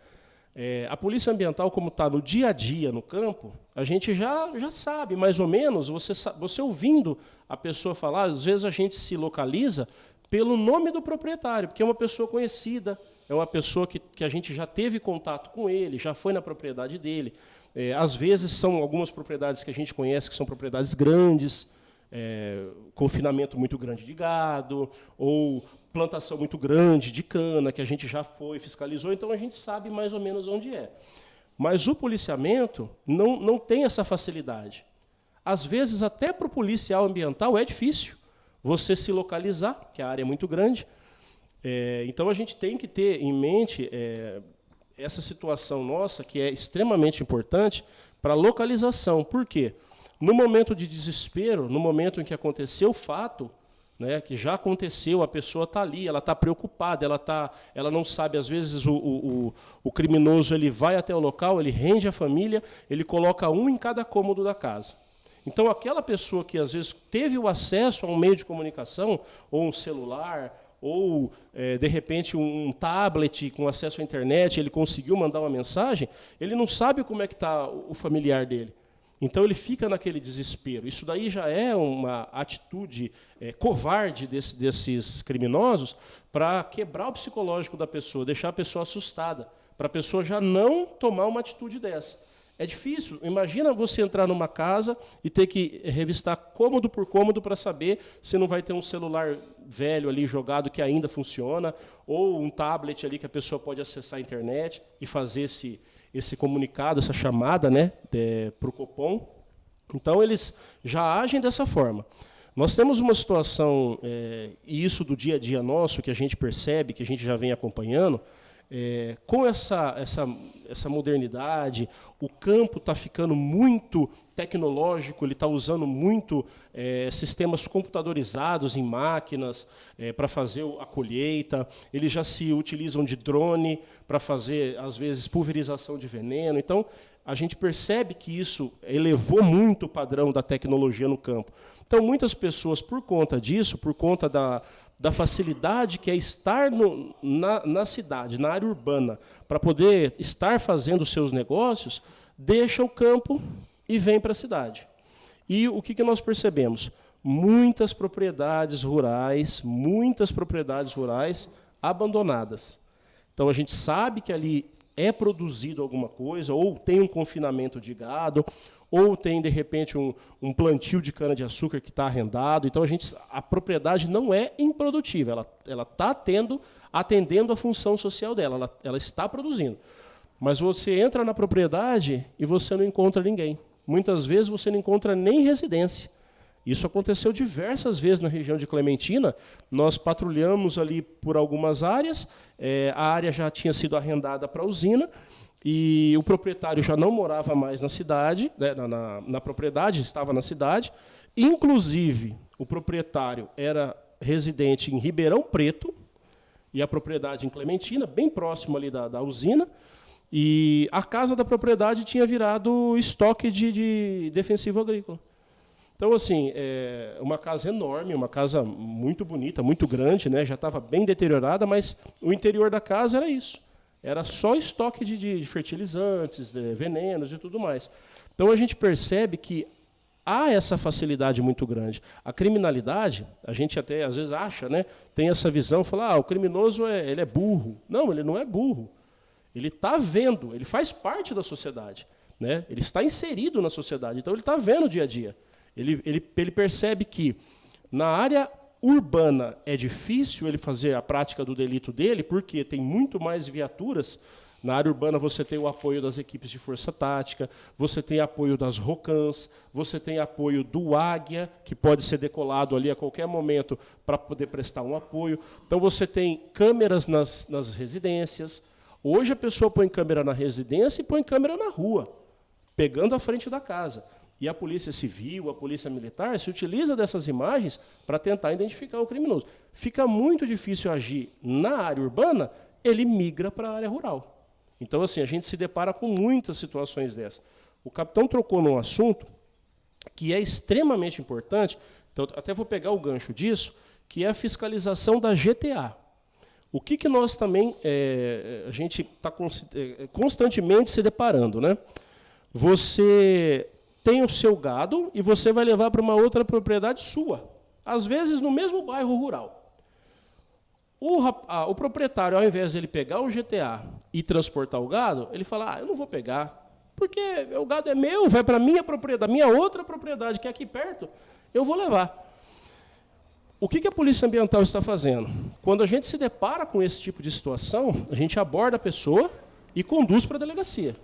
A Polícia Ambiental, como está no dia a dia no campo, a gente já sabe, mais ou menos, você ouvindo a pessoa falar, às vezes a gente se localiza pelo nome do proprietário, porque é uma pessoa conhecida, é uma pessoa que a gente já teve contato com ele, já foi na propriedade dele. Às vezes são algumas propriedades que a gente conhece que são propriedades grandes, confinamento muito grande de gado, ou plantação muito grande de cana, que a gente já foi, fiscalizou, então a gente sabe mais ou menos onde é. Mas o policiamento não tem essa facilidade. Às vezes, até para o policial ambiental é difícil você se localizar, que a área é muito grande. Então, a gente tem que ter em mente essa situação nossa, que é extremamente importante para a localização. Por quê? No momento de desespero, no momento em que aconteceu o fato, né, que já aconteceu, a pessoa está ali, ela está preocupada, ela não sabe, às vezes o criminoso ele vai até o local, ele rende a família, ele coloca um em cada cômodo da casa. Então, aquela pessoa que, às vezes, teve o acesso a um meio de comunicação, ou um celular, ou, de repente, um tablet com acesso à internet, ele conseguiu mandar uma mensagem, ele não sabe como é que está o familiar dele. Então, ele fica naquele desespero. Isso daí já é uma atitude covarde desses criminosos para quebrar o psicológico da pessoa, deixar a pessoa assustada, para a pessoa já não tomar uma atitude dessa. É difícil. Imagina você entrar numa casa e ter que revistar cômodo por cômodo para saber se não vai ter um celular velho ali jogado que ainda funciona, ou um tablet ali que a pessoa pode acessar a internet e fazer esse comunicado, essa chamada, né, para o Copom. Então, eles já agem dessa forma. Nós temos uma situação, e isso do dia a dia nosso, que a gente percebe, que a gente já vem acompanhando, com essa modernidade, o campo está ficando muito tecnológico, ele está usando muito sistemas computadorizados em máquinas para fazer a colheita, eles já se utilizam de drone para fazer, às vezes, pulverização de veneno. Então, a gente percebe que isso elevou muito o padrão da tecnologia no campo. Então, muitas pessoas, por conta disso, por conta da facilidade que é estar na cidade, na área urbana, para poder estar fazendo os seus negócios, deixa o campo e vem para a cidade. E o que nós percebemos? Muitas propriedades rurais abandonadas. Então, a gente sabe que ali é produzido alguma coisa, ou tem um confinamento de gado, ou tem, de repente, um plantio de cana-de-açúcar que está arrendado. Então, a propriedade não é improdutiva, ela está atendendo a função social dela, ela está produzindo. Mas você entra na propriedade e você não encontra ninguém. Muitas vezes você não encontra nem residência. Isso aconteceu diversas vezes na região de Clementina. Nós patrulhamos ali por algumas áreas, a área já tinha sido arrendada para a usina, e o proprietário já não morava mais na cidade, né, na propriedade, estava na cidade. Inclusive, o proprietário era residente em Ribeirão Preto, e a propriedade em Clementina, bem próximo ali da usina, e a casa da propriedade tinha virado estoque de defensivo agrícola. Então, assim, uma casa enorme, uma casa muito bonita, muito grande, né, já estava bem deteriorada, mas o interior da casa era isso. Era só estoque de fertilizantes, de venenos e tudo mais. Então, a gente percebe que há essa facilidade muito grande. A criminalidade, a gente até às vezes acha, né, tem essa visão, fala, o criminoso ele é burro. Não, ele não é burro. Ele está vendo, ele faz parte da sociedade, né? Ele está inserido na sociedade, então ele está vendo o dia a dia. Ele percebe que na área urbana é difícil ele fazer a prática do delito dele, porque tem muito mais viaturas. Na área urbana você tem o apoio das equipes de força tática, você tem apoio das ROCANs, você tem apoio do Águia, que pode ser decolado ali a qualquer momento para poder prestar um apoio. Então você tem câmeras nas residências. Hoje a pessoa põe câmera na residência e põe câmera na rua, pegando a frente da casa. E a Polícia Civil, a Polícia Militar, se utiliza dessas imagens para tentar identificar o criminoso. Fica muito difícil agir na área urbana, ele migra para a área rural. Então, assim, a gente se depara com muitas situações dessas. O capitão trocou num assunto que é extremamente importante, então até vou pegar o gancho disso, que é a fiscalização da GTA. O que nós também, a gente está constantemente se deparando, né? Você tem o seu gado e você vai levar para uma outra propriedade sua, às vezes no mesmo bairro rural. O proprietário, ao invés de ele pegar o GTA e transportar o gado, ele fala, eu não vou pegar, porque o gado é meu, vai para a minha propriedade, minha outra propriedade, que é aqui perto, eu vou levar. O que a Polícia Ambiental está fazendo? Quando a gente se depara com esse tipo de situação, a gente aborda a pessoa e conduz para a delegacia.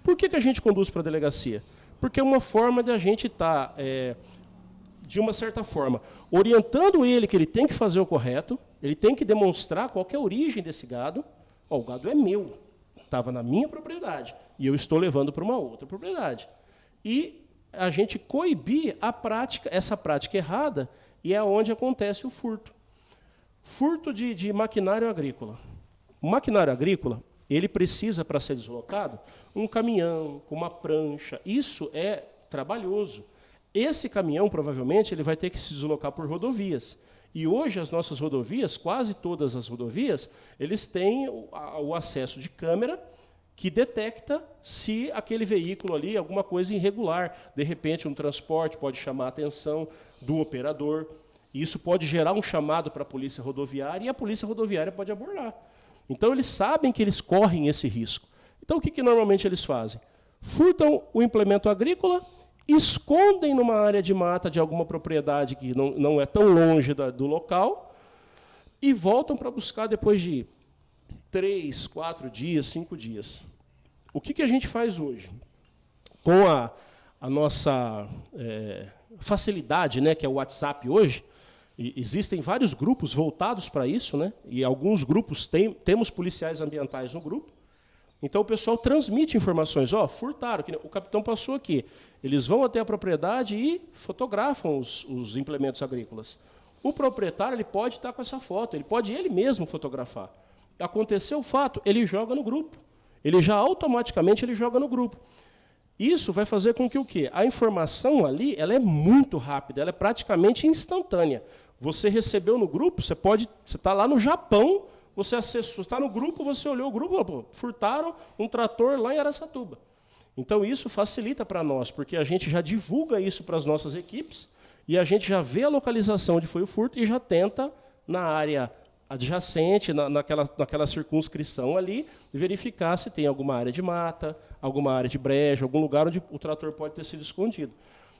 Por que a gente conduz para a delegacia? Porque é uma forma de a gente estar, de uma certa forma, orientando ele que ele tem que fazer o correto, ele tem que demonstrar qual que é a origem desse gado. O gado é meu, estava na minha propriedade, e eu estou levando para uma outra propriedade. E a gente coibir essa prática errada e é onde acontece o furto. Furto de maquinário agrícola. O maquinário agrícola, ele precisa, para ser deslocado, um caminhão, com uma prancha. Isso é trabalhoso. Esse caminhão, provavelmente, ele vai ter que se deslocar por rodovias. E hoje as nossas rodovias, quase todas as rodovias, eles têm o acesso de câmera que detecta se aquele veículo ali, alguma coisa irregular. De repente, um transporte pode chamar a atenção do operador. E isso pode gerar um chamado para a polícia rodoviária e a polícia rodoviária pode abordar. Então, eles sabem que eles correm esse risco. Então, o que normalmente eles fazem? Furtam o implemento agrícola, escondem numa área de mata de alguma propriedade que não é tão longe do local e voltam para buscar depois de 3, 4 dias, 5 dias. O que a gente faz hoje? Com a nossa facilidade, né, que é o WhatsApp hoje, existem vários grupos voltados para isso, né, e alguns grupos temos policiais ambientais no grupo. Então o pessoal transmite informações. Furtaram, o capitão passou aqui. Eles vão até a propriedade e fotografam os implementos agrícolas. O proprietário ele pode estar com essa foto, ele pode ele mesmo fotografar. Aconteceu o fato, ele joga no grupo. Ele já automaticamente joga no grupo. Isso vai fazer com que o quê? A informação ali ela é muito rápida, ela é praticamente instantânea. Você recebeu no grupo, você está lá no Japão, você acessou, está no grupo, você olhou o grupo, furtaram um trator lá em Araçatuba. Então, isso facilita para nós, porque a gente já divulga isso para as nossas equipes e a gente já vê a localização onde foi o furto e já tenta, na área adjacente, naquela circunscrição ali, verificar se tem alguma área de mata, alguma área de brejo, algum lugar onde o trator pode ter sido escondido.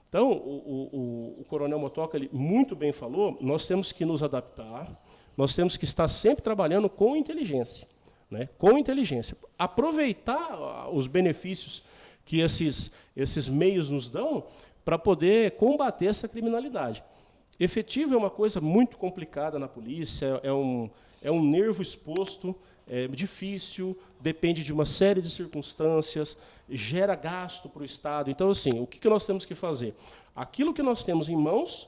Então, o Coronel Motoca ele muito bem falou, nós temos que nos adaptar, nós temos que estar sempre trabalhando com inteligência. Né? Com inteligência. Aproveitar os benefícios que esses meios nos dão para poder combater essa criminalidade. Efetivo é uma coisa muito complicada na polícia, é um nervo exposto, é difícil, depende de uma série de circunstâncias, gera gasto para o Estado. Então, assim, o que nós temos que fazer? Aquilo que nós temos em mãos,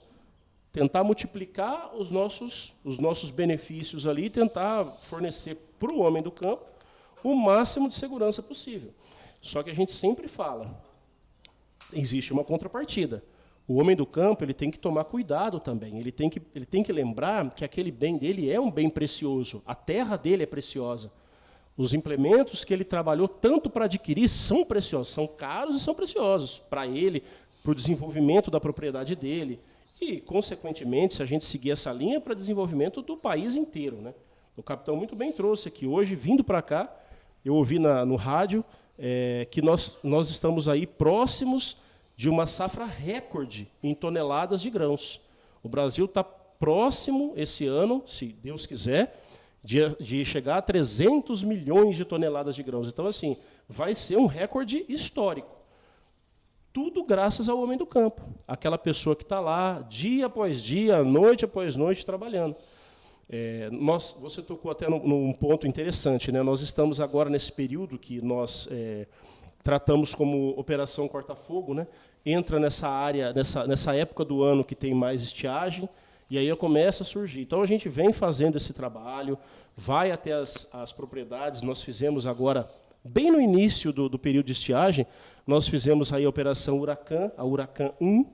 tentar multiplicar os nossos benefícios ali, tentar fornecer para o homem do campo o máximo de segurança possível. Só que a gente sempre fala, existe uma contrapartida. O homem do campo ele tem que tomar cuidado também. Ele tem que lembrar que aquele bem dele é um bem precioso. A terra dele é preciosa. Os implementos que ele trabalhou tanto para adquirir são preciosos, são caros e são preciosos para ele, para o desenvolvimento da propriedade dele. E, consequentemente, se a gente seguir essa linha, para desenvolvimento do país inteiro. Né? O capitão muito bem trouxe aqui. Hoje, vindo para cá, eu ouvi no rádio que nós estamos aí próximos de uma safra recorde em toneladas de grãos. O Brasil está próximo, esse ano, se Deus quiser, de chegar a 300 milhões de toneladas de grãos. Então, assim, vai ser um recorde histórico. Tudo graças ao homem do campo. Aquela pessoa que está lá, dia após dia, noite após noite, trabalhando. Você tocou até num ponto interessante. Né? Nós estamos agora nesse período que nós tratamos como Operação Corta-Fogo, né? Entra nessa área, nessa época do ano que tem mais estiagem, e aí começa a surgir. Então, a gente vem fazendo esse trabalho, vai até as propriedades. Nós fizemos agora, bem no início do período de estiagem, nós fizemos aí a Operação Huracan, a Huracan 1.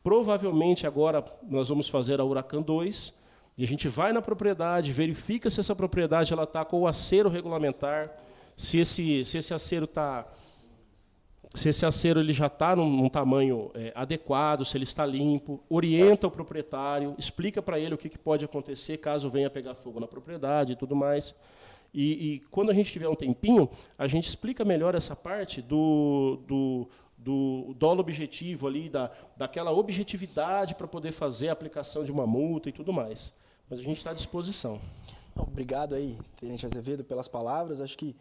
Provavelmente, agora, nós vamos fazer a Huracan 2. E a gente vai na propriedade, verifica se essa propriedade está com o acero regulamentar, se esse acero está... Se esse acero ele já está num tamanho adequado, se ele está limpo, orienta o proprietário, explica para ele o que pode acontecer caso venha pegar fogo na propriedade e tudo mais. E quando a gente tiver um tempinho, a gente explica melhor essa parte do dolo objetivo, ali, daquela objetividade para poder fazer a aplicação de uma multa e tudo mais. Mas a gente está à disposição. Obrigado aí, Tenente Azevedo, pelas palavras. Acho que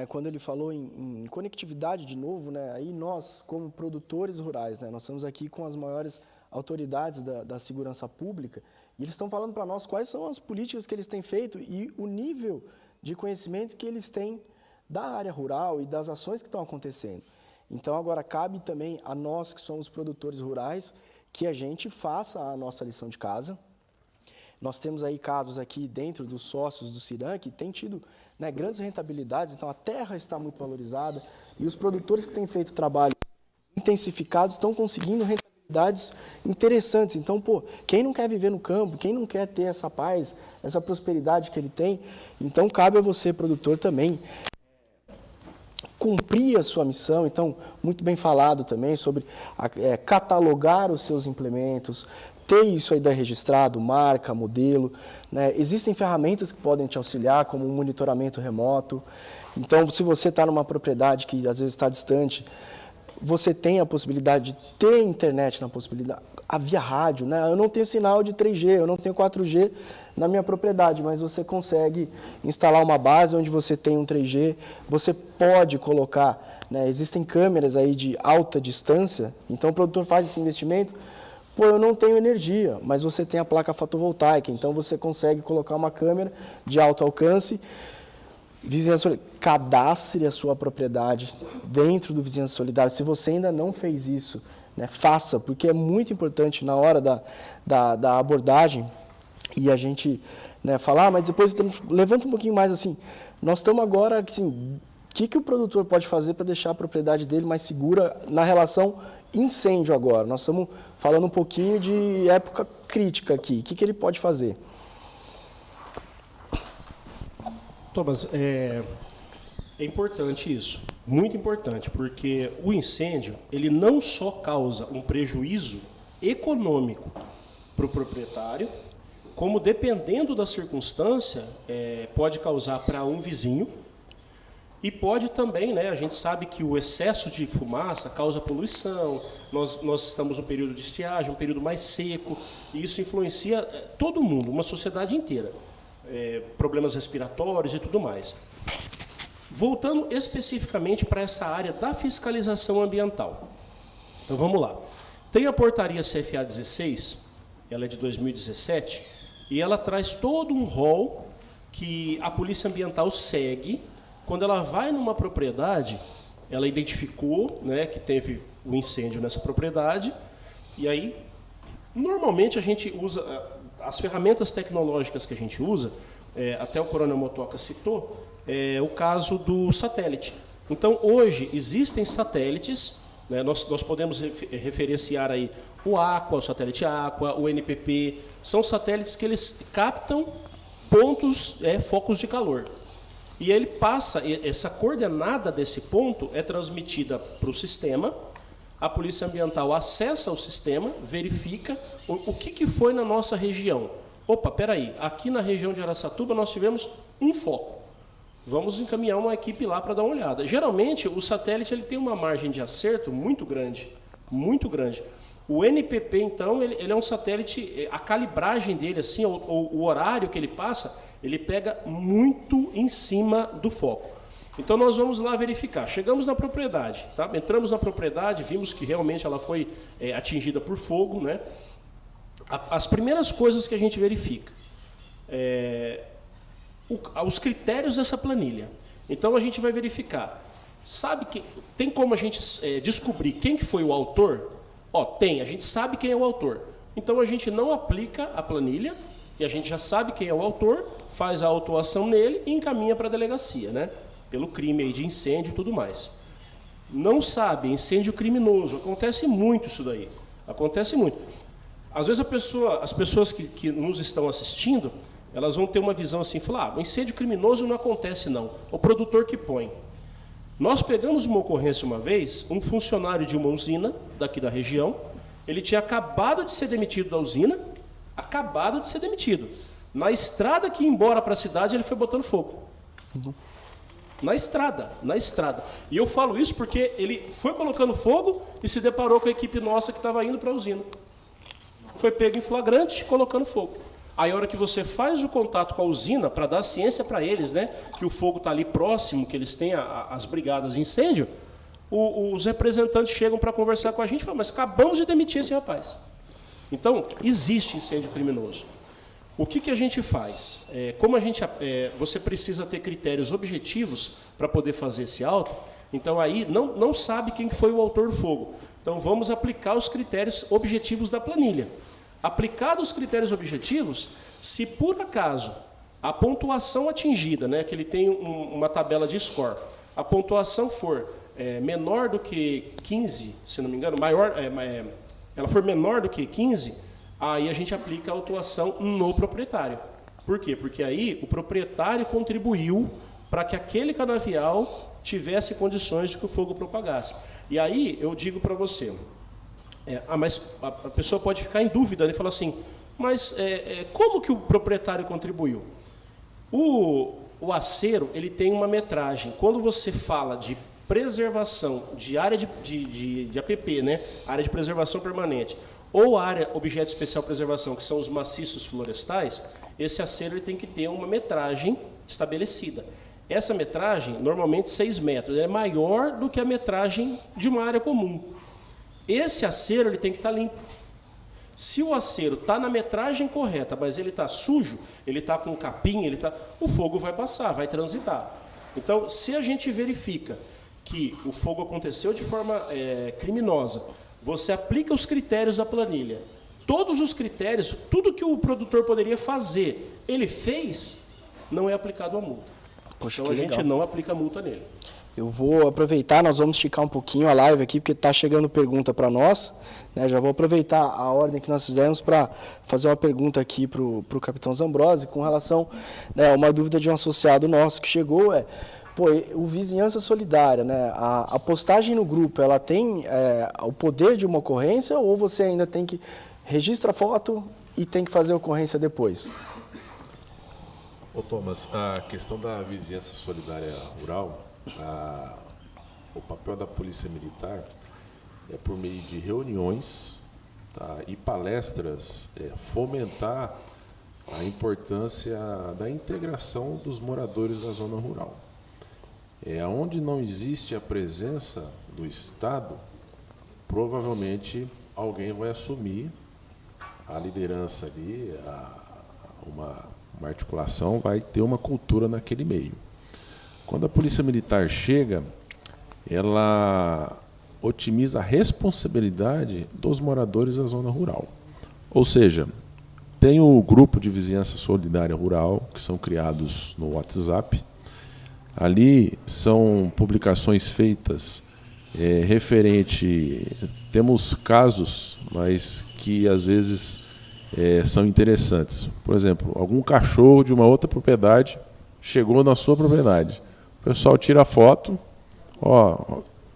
quando ele falou em conectividade de novo, né, aí nós, como produtores rurais, né, nós estamos aqui com as maiores autoridades da segurança pública e eles estão falando para nós quais são as políticas que eles têm feito e o nível de conhecimento que eles têm da área rural e das ações que estão acontecendo. Então, agora cabe também a nós que somos produtores rurais que a gente faça a nossa lição de casa. Nós temos aí casos aqui dentro dos sócios do Ciran que têm tido, né, grandes rentabilidades, então a terra está muito valorizada e os produtores que têm feito trabalho intensificados estão conseguindo rentabilidades interessantes. Então, quem não quer viver no campo, quem não quer ter essa paz, essa prosperidade que ele tem, então cabe a você, produtor, também cumprir a sua missão. Então, muito bem falado também sobre catalogar os seus implementos, ter isso aí registrado, marca, modelo, né? Existem ferramentas que podem te auxiliar, como um monitoramento remoto. Então, se você está numa propriedade que às vezes está distante, você tem a possibilidade de ter internet na possibilidade, via rádio, né? Eu não tenho sinal de 3G, eu não tenho 4G na minha propriedade, mas você consegue instalar uma base onde você tem um 3G, você pode colocar, né? Existem câmeras aí de alta distância, então o produtor faz esse investimento, eu não tenho energia, mas você tem a placa fotovoltaica, então você consegue colocar uma câmera de alto alcance. Vizinhança Solidária, cadastre a sua propriedade dentro do Vizinhança Solidária. Se você ainda não fez isso, né, faça, porque é muito importante na hora da abordagem e a gente, né, falar, mas depois levanta um pouquinho mais assim. Nós estamos agora, assim, o que o produtor pode fazer para deixar a propriedade dele mais segura na relação incêndio agora? Nós estamos falando um pouquinho de época crítica aqui. O que ele pode fazer? Thomas, é importante isso, muito importante, porque o incêndio ele não só causa um prejuízo econômico para o proprietário, como, dependendo da circunstância, pode causar para um vizinho e pode também, né, a gente sabe que o excesso de fumaça causa poluição, nós estamos num período de estiagem, um período mais seco, e isso influencia todo mundo, uma sociedade inteira. Problemas respiratórios e tudo mais. Voltando especificamente para essa área da fiscalização ambiental. Então vamos lá. Tem a portaria CFA 16, ela é de 2017, e ela traz todo um rol que a Polícia Ambiental segue quando ela vai numa propriedade, ela identificou, né, que teve um incêndio nessa propriedade, e aí, normalmente a gente usa as ferramentas tecnológicas que a gente usa, até o Coronel Motoca citou, o caso do satélite. Então, hoje, existem satélites, né, nós podemos referenciar aí o Aqua, o satélite Aqua, o NPP, são satélites que eles captam pontos, focos de calor. E ele passa, essa coordenada desse ponto é transmitida para o sistema, a Polícia Ambiental acessa o sistema, verifica o que foi na nossa região. Opa, peraí, aqui na região de Araçatuba nós tivemos um foco. Vamos encaminhar uma equipe lá para dar uma olhada. Geralmente, o satélite ele tem uma margem de acerto muito grande, muito grande. O NPP, então, ele é um satélite, a calibragem dele, assim, o horário que ele passa, ele pega muito em cima do foco. Então, nós vamos lá verificar. Chegamos na propriedade, tá? Entramos na propriedade, vimos que realmente ela foi atingida por fogo, né? As primeiras coisas que a gente verifica, os critérios dessa planilha. Então, a gente vai verificar. Tem como a gente descobrir quem que foi o autor? Tem, a gente sabe quem é o autor. Então, a gente não aplica a planilha, e a gente já sabe quem é o autor, faz a autuação nele e encaminha para a delegacia, né? Pelo crime aí de incêndio e tudo mais. Não sabe, incêndio criminoso, acontece muito isso daí, acontece muito. Às vezes as pessoas que nos estão assistindo, elas vão ter uma visão assim, falar, o incêndio criminoso não acontece não, o produtor que põe. Nós pegamos uma ocorrência uma vez, um funcionário de uma usina, daqui da região, ele tinha acabado de ser demitido da usina, acabado de ser demitido. Na estrada que ia embora para a cidade, ele foi botando fogo. Na estrada. E eu falo isso porque ele foi colocando fogo e se deparou com a equipe nossa que estava indo para a usina. Foi pego em flagrante, colocando fogo. Aí a hora que você faz o contato com a usina, para dar ciência para eles, né, que o fogo está ali próximo, que eles têm as brigadas de incêndio, os representantes chegam para conversar com a gente e falam, mas acabamos de demitir esse rapaz. Então, existe incêndio criminoso. O que a gente faz? Você precisa ter critérios objetivos para poder fazer esse auto, então aí não sabe quem foi o autor do fogo. Então vamos aplicar os critérios objetivos da planilha. Aplicados os critérios objetivos, se por acaso a pontuação atingida, né, que ele tem uma tabela de score, a pontuação for menor do que 15, se não me engano, ela for menor do que 15, aí a gente aplica a autuação no proprietário. Por quê? Porque aí o proprietário contribuiu para que aquele canavial tivesse condições de que o fogo propagasse. E aí eu digo para você, mas a pessoa pode ficar em dúvida, né, e falar assim, mas como que o proprietário contribuiu? O acero, ele tem uma metragem. Quando você fala de preservação de área de APP, né, área de preservação permanente, ou área objeto especial de preservação, que são os maciços florestais, esse acero ele tem que ter uma metragem estabelecida. Essa metragem, normalmente 6 metros, é maior do que a metragem de uma área comum. Esse acero ele tem que estar limpo. Se o acero está na metragem correta, mas ele está sujo, ele está com capim, o fogo vai passar, vai transitar. Então, se a gente verifica que o fogo aconteceu de forma criminosa, você aplica os critérios da planilha. Todos os critérios, tudo que o produtor poderia fazer, ele fez, não é aplicado a multa. Poxa, então a gente não aplica multa nele. Eu vou aproveitar, nós vamos esticar um pouquinho a live aqui, porque está chegando pergunta para nós. Né? Já vou aproveitar a ordem que nós fizemos para fazer uma pergunta aqui para o capitão Zambrosi, com relação a uma dúvida de um associado nosso que chegou, o Vizinhança Solidária, né? A postagem no grupo, ela tem o poder de uma ocorrência ou você ainda tem que registrar a foto e tem que fazer a ocorrência depois? Ô Thomas, a questão da Vizinhança Solidária Rural, o papel da Polícia Militar é por meio de reuniões, tá, e palestras, fomentar a importância da integração dos moradores da zona rural. Onde não existe a presença do Estado, provavelmente alguém vai assumir a liderança ali, uma articulação, vai ter uma cultura naquele meio. Quando a Polícia Militar chega, ela otimiza a responsabilidade dos moradores da zona rural. Ou seja, tem o grupo de Vizinhança Solidária Rural, que são criados no WhatsApp. Ali são publicações feitas temos casos, mas que às vezes são interessantes. Por exemplo, algum cachorro de uma outra propriedade chegou na sua propriedade. O pessoal tira a foto,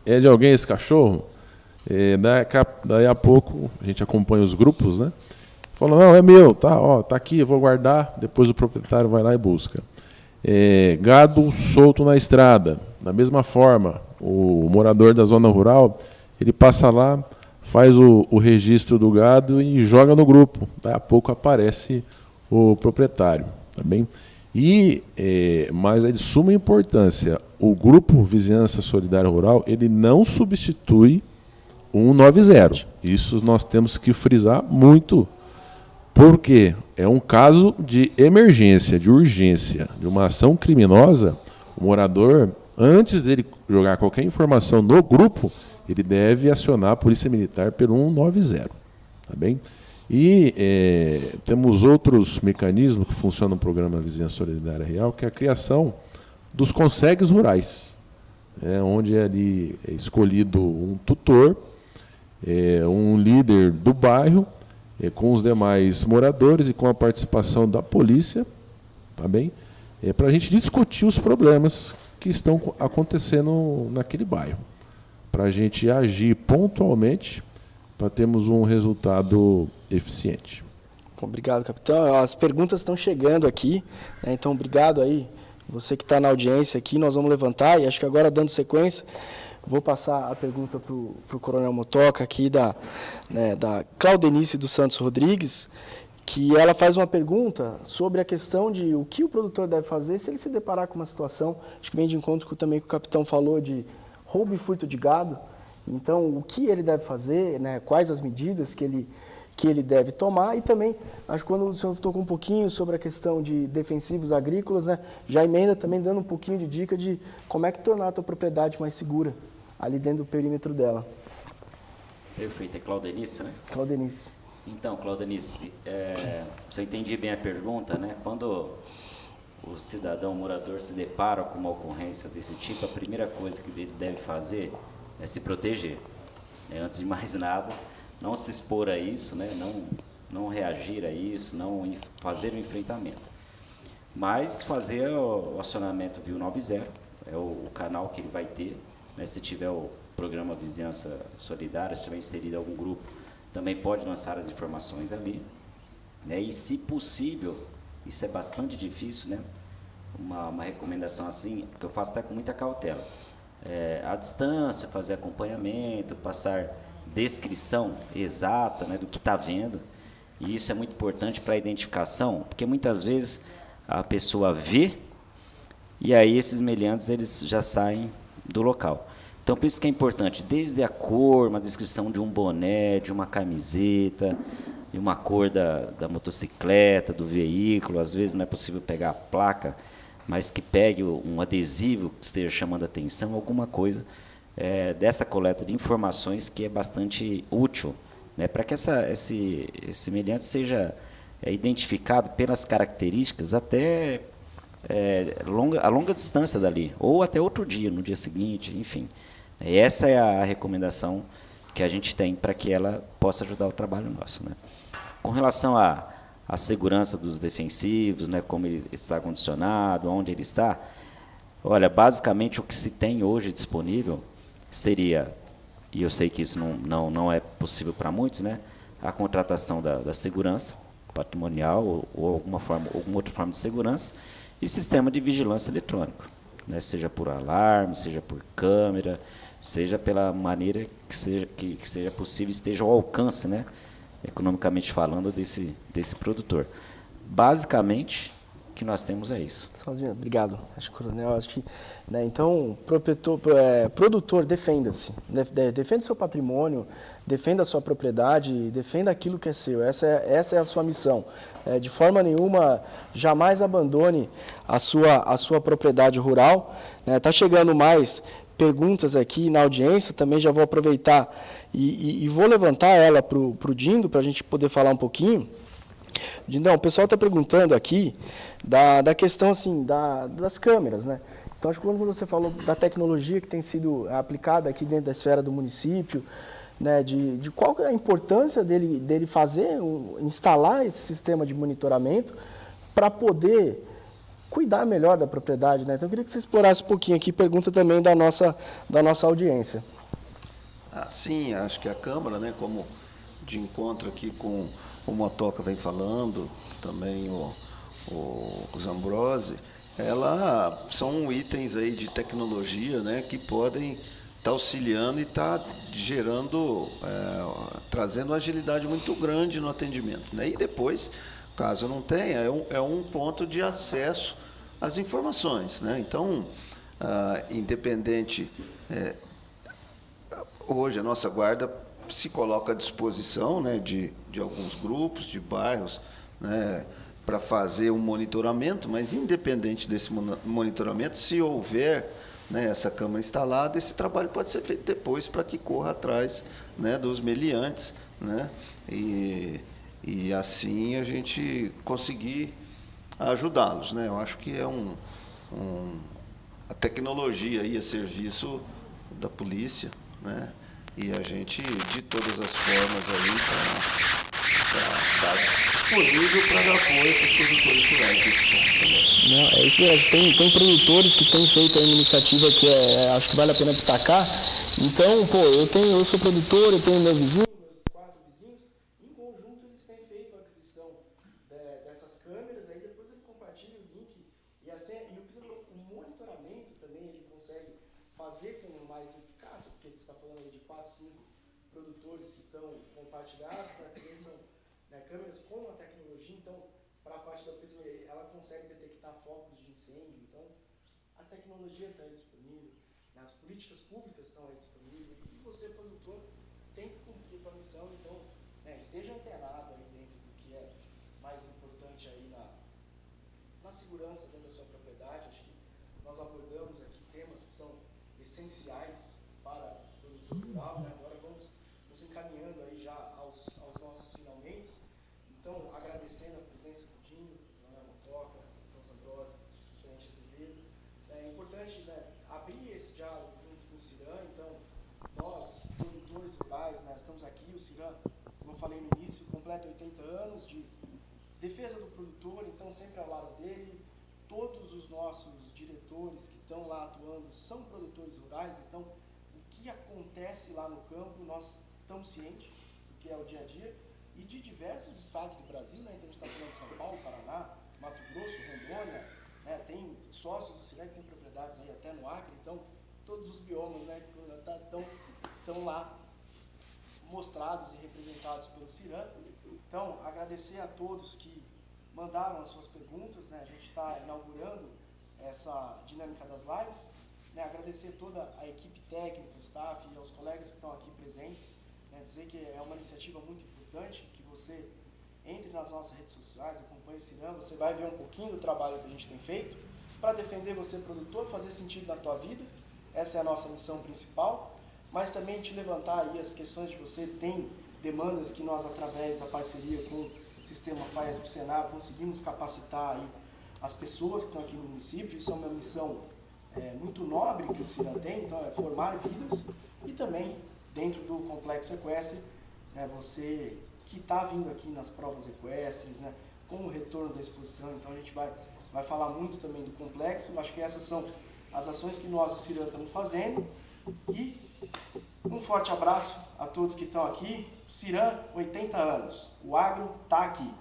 é de alguém esse cachorro? Daí a pouco, a gente acompanha os grupos, né? Fala, não, é meu, tá aqui, eu vou guardar, depois o proprietário vai lá e busca. Gado solto na estrada, da mesma forma, o morador da zona rural, ele passa lá, faz o registro do gado e joga no grupo. Daí a pouco aparece o proprietário, tá bem? Mas é de suma importância, o grupo Vizinhança Solidária Rural, ele não substitui o 190. Isso nós temos que frisar muito, porque é um caso de emergência, de urgência, de uma ação criminosa. O morador, antes dele jogar qualquer informação no grupo, ele deve acionar a Polícia Militar pelo 190. Tá bem? Temos outros mecanismos que funcionam no programa Vizinhança Solidária Real, que é a criação dos consegues rurais, onde é ali escolhido um tutor, um líder do bairro, com os demais moradores e com a participação da polícia, tá bem? Para a gente discutir os problemas que estão acontecendo naquele bairro, para a gente agir pontualmente, para termos um resultado eficiente. Obrigado, capitão. As perguntas estão chegando aqui, né? Então obrigado aí, você que está na audiência aqui, nós vamos levantar, e acho que agora, dando sequência, vou passar a pergunta para o Coronel Motoca, aqui da Claudenice dos Santos Rodrigues, que ela faz uma pergunta sobre a questão de o que o produtor deve fazer se ele se deparar com uma situação, acho que vem de encontro também que o capitão falou, de roubo e furto de gado. Então, o que ele deve fazer, né, quais as medidas que que ele deve tomar. E também, acho que quando o senhor tocou um pouquinho sobre a questão de defensivos agrícolas, né, já emenda também dando um pouquinho de dica de como é que tornar a tua propriedade mais segura ali dentro do perímetro dela. Perfeito. É Claudenice, né? Claudenice. Então, Claudenice, se eu entendi bem a pergunta, né? Quando o cidadão morador se depara com uma ocorrência desse tipo, a primeira coisa que ele deve fazer é se proteger. Antes de mais nada, não se expor a isso, né? Não reagir a isso, não fazer o enfrentamento. Mas fazer o acionamento via 90, é o canal que ele vai ter, né? Se tiver o programa Vizinhança Solidária, se tiver inserido algum grupo, também pode lançar as informações ali, né? E, se possível, isso é bastante difícil, né? Uma recomendação assim, que eu faço até com muita cautela. À distância, fazer acompanhamento, passar descrição exata, né, do que está vendo. E isso é muito importante para a identificação, porque muitas vezes a pessoa vê e aí esses meliantes eles já saem do local. Então, por isso que é importante, desde a cor, uma descrição de um boné, de uma camiseta, de uma cor da motocicleta, do veículo. Às vezes não é possível pegar a placa, mas que pegue um adesivo que esteja chamando a atenção, alguma coisa dessa coleta de informações que é bastante útil, né, para que esse meliante seja identificado pelas características até a longa distância dali, ou até outro dia, no dia seguinte, enfim. Essa é a recomendação que a gente tem para que ela possa ajudar o trabalho nosso, né. Com relação à segurança dos defensivos, né, como ele está condicionado, onde ele está, olha, basicamente o que se tem hoje disponível seria, e eu sei que isso não é possível para muitos, né, a contratação da segurança patrimonial ou alguma outra forma de segurança e sistema de vigilância eletrônico, né, seja por alarme, seja por câmera, seja pela maneira que seja possível, esteja ao alcance, né, economicamente falando, desse produtor. Basicamente, o que nós temos é isso. Sozinho, obrigado. Acho que, coronel, né, então, produtor, defenda-se. Defenda o seu patrimônio, defenda a sua propriedade, defenda aquilo que é seu. Essa é a sua missão. De forma nenhuma, jamais abandone a sua propriedade rural. Está chegando mais perguntas aqui na audiência, também já vou aproveitar e vou levantar ela para o Dindo, para a gente poder falar um pouquinho. Dindão, o pessoal está perguntando aqui da questão assim, das câmeras, né? Então, acho que quando você falou da tecnologia que tem sido aplicada aqui dentro da esfera do município, né, de qual é a importância dele instalar esse sistema de monitoramento para poder cuidar melhor da propriedade, né? Então, eu queria que você explorasse um pouquinho aqui, pergunta também da nossa audiência. Sim, acho que a Câmara, né, como de encontro aqui com o Motoca vem falando, também o Zambrose, são itens aí de tecnologia, né, que podem estar auxiliando e estar gerando, trazendo uma agilidade muito grande no atendimento, né? E depois, caso não tenha, é um ponto de acesso às informações, né? Então, independente, hoje a nossa guarda se coloca à disposição, né, de alguns grupos, de bairros, né, para fazer um monitoramento, mas independente desse monitoramento, se houver, né, essa câmara instalada, esse trabalho pode ser feito depois para que corra atrás, né, dos meliantes, né, e assim a gente conseguir ajudá-los, né? Eu acho que é a tecnologia aí a serviço da polícia, né? E a gente, de todas as formas, aí está disponível para dar apoio para os produtores rurais desse ponto também. Não, é isso mesmo. Tem produtores que têm feito uma iniciativa que acho que vale a pena destacar. Então, eu sou produtor, eu tenho meus vizinhos, meus 4 vizinhos, em conjunto eles têm feito a aquisição dessas câmeras, aí depois ele compartilha o link e o monitoramento também ele consegue fazer com mais eficácia, porque você está falando aí de 4, 5 produtores que estão compartilhados, também são, né, câmeras com a tecnologia, então, para a parte da pesquisa, ela consegue detectar focos de incêndio, então, a tecnologia está aí disponível, as políticas públicas estão aí disponíveis, e você, produtor, tem que cumprir a sua missão, então, né, esteja antenado. a segurança dentro da sua propriedade. Acho que nós abordamos aqui temas que são essenciais para o produtor rural, né? Agora vamos nos encaminhando aí já aos nossos finalmente. Então, agradecendo a presença do Dinho, Dona Motoca, Dom Ambrosio, Tenente Azevedo. É importante, né, abrir esse diálogo junto com o Ciran. Então, nós, produtores rurais, né, estamos aqui. O Ciran, como eu falei no início, completa 80 anos de defesa do produtor, então sempre ao lado dele. Todos os nossos diretores que estão lá atuando são produtores rurais, então o que acontece lá no campo, nós estamos cientes do que é o dia a dia, e de diversos estados do Brasil, né? Então a gente está falando de São Paulo, Paraná, Mato Grosso, Rondônia, né? Tem sócios do Ciran que tem propriedades aí até no Acre, então todos os biomas, né, estão lá mostrados e representados pelo Ciran. Então, agradecer a todos que mandaram as suas perguntas, né? A gente está inaugurando essa dinâmica das lives, né? Agradecer toda a equipe técnica, o staff e aos colegas que estão aqui presentes, né? Dizer que é uma iniciativa muito importante, que você entre nas nossas redes sociais, acompanhe o Ciran, você vai ver um pouquinho do trabalho que a gente tem feito para defender você, produtor, fazer sentido na tua vida. Essa é a nossa missão principal, mas também te levantar aí as questões de você tem demandas que nós, através da parceria com o Sistema FAESP Senar, conseguimos capacitar aí as pessoas que estão aqui no município. Isso é uma missão muito nobre que o Ciran tem, então é formar vidas. E também, dentro do complexo equestre, né, você que está vindo aqui nas provas equestres, né, com o retorno da exposição, então a gente vai falar muito também do complexo. Acho que essas são as ações que nós, o Ciran, estamos fazendo. E um forte abraço a todos que estão aqui. Ciran, 80 anos. O agro está aqui.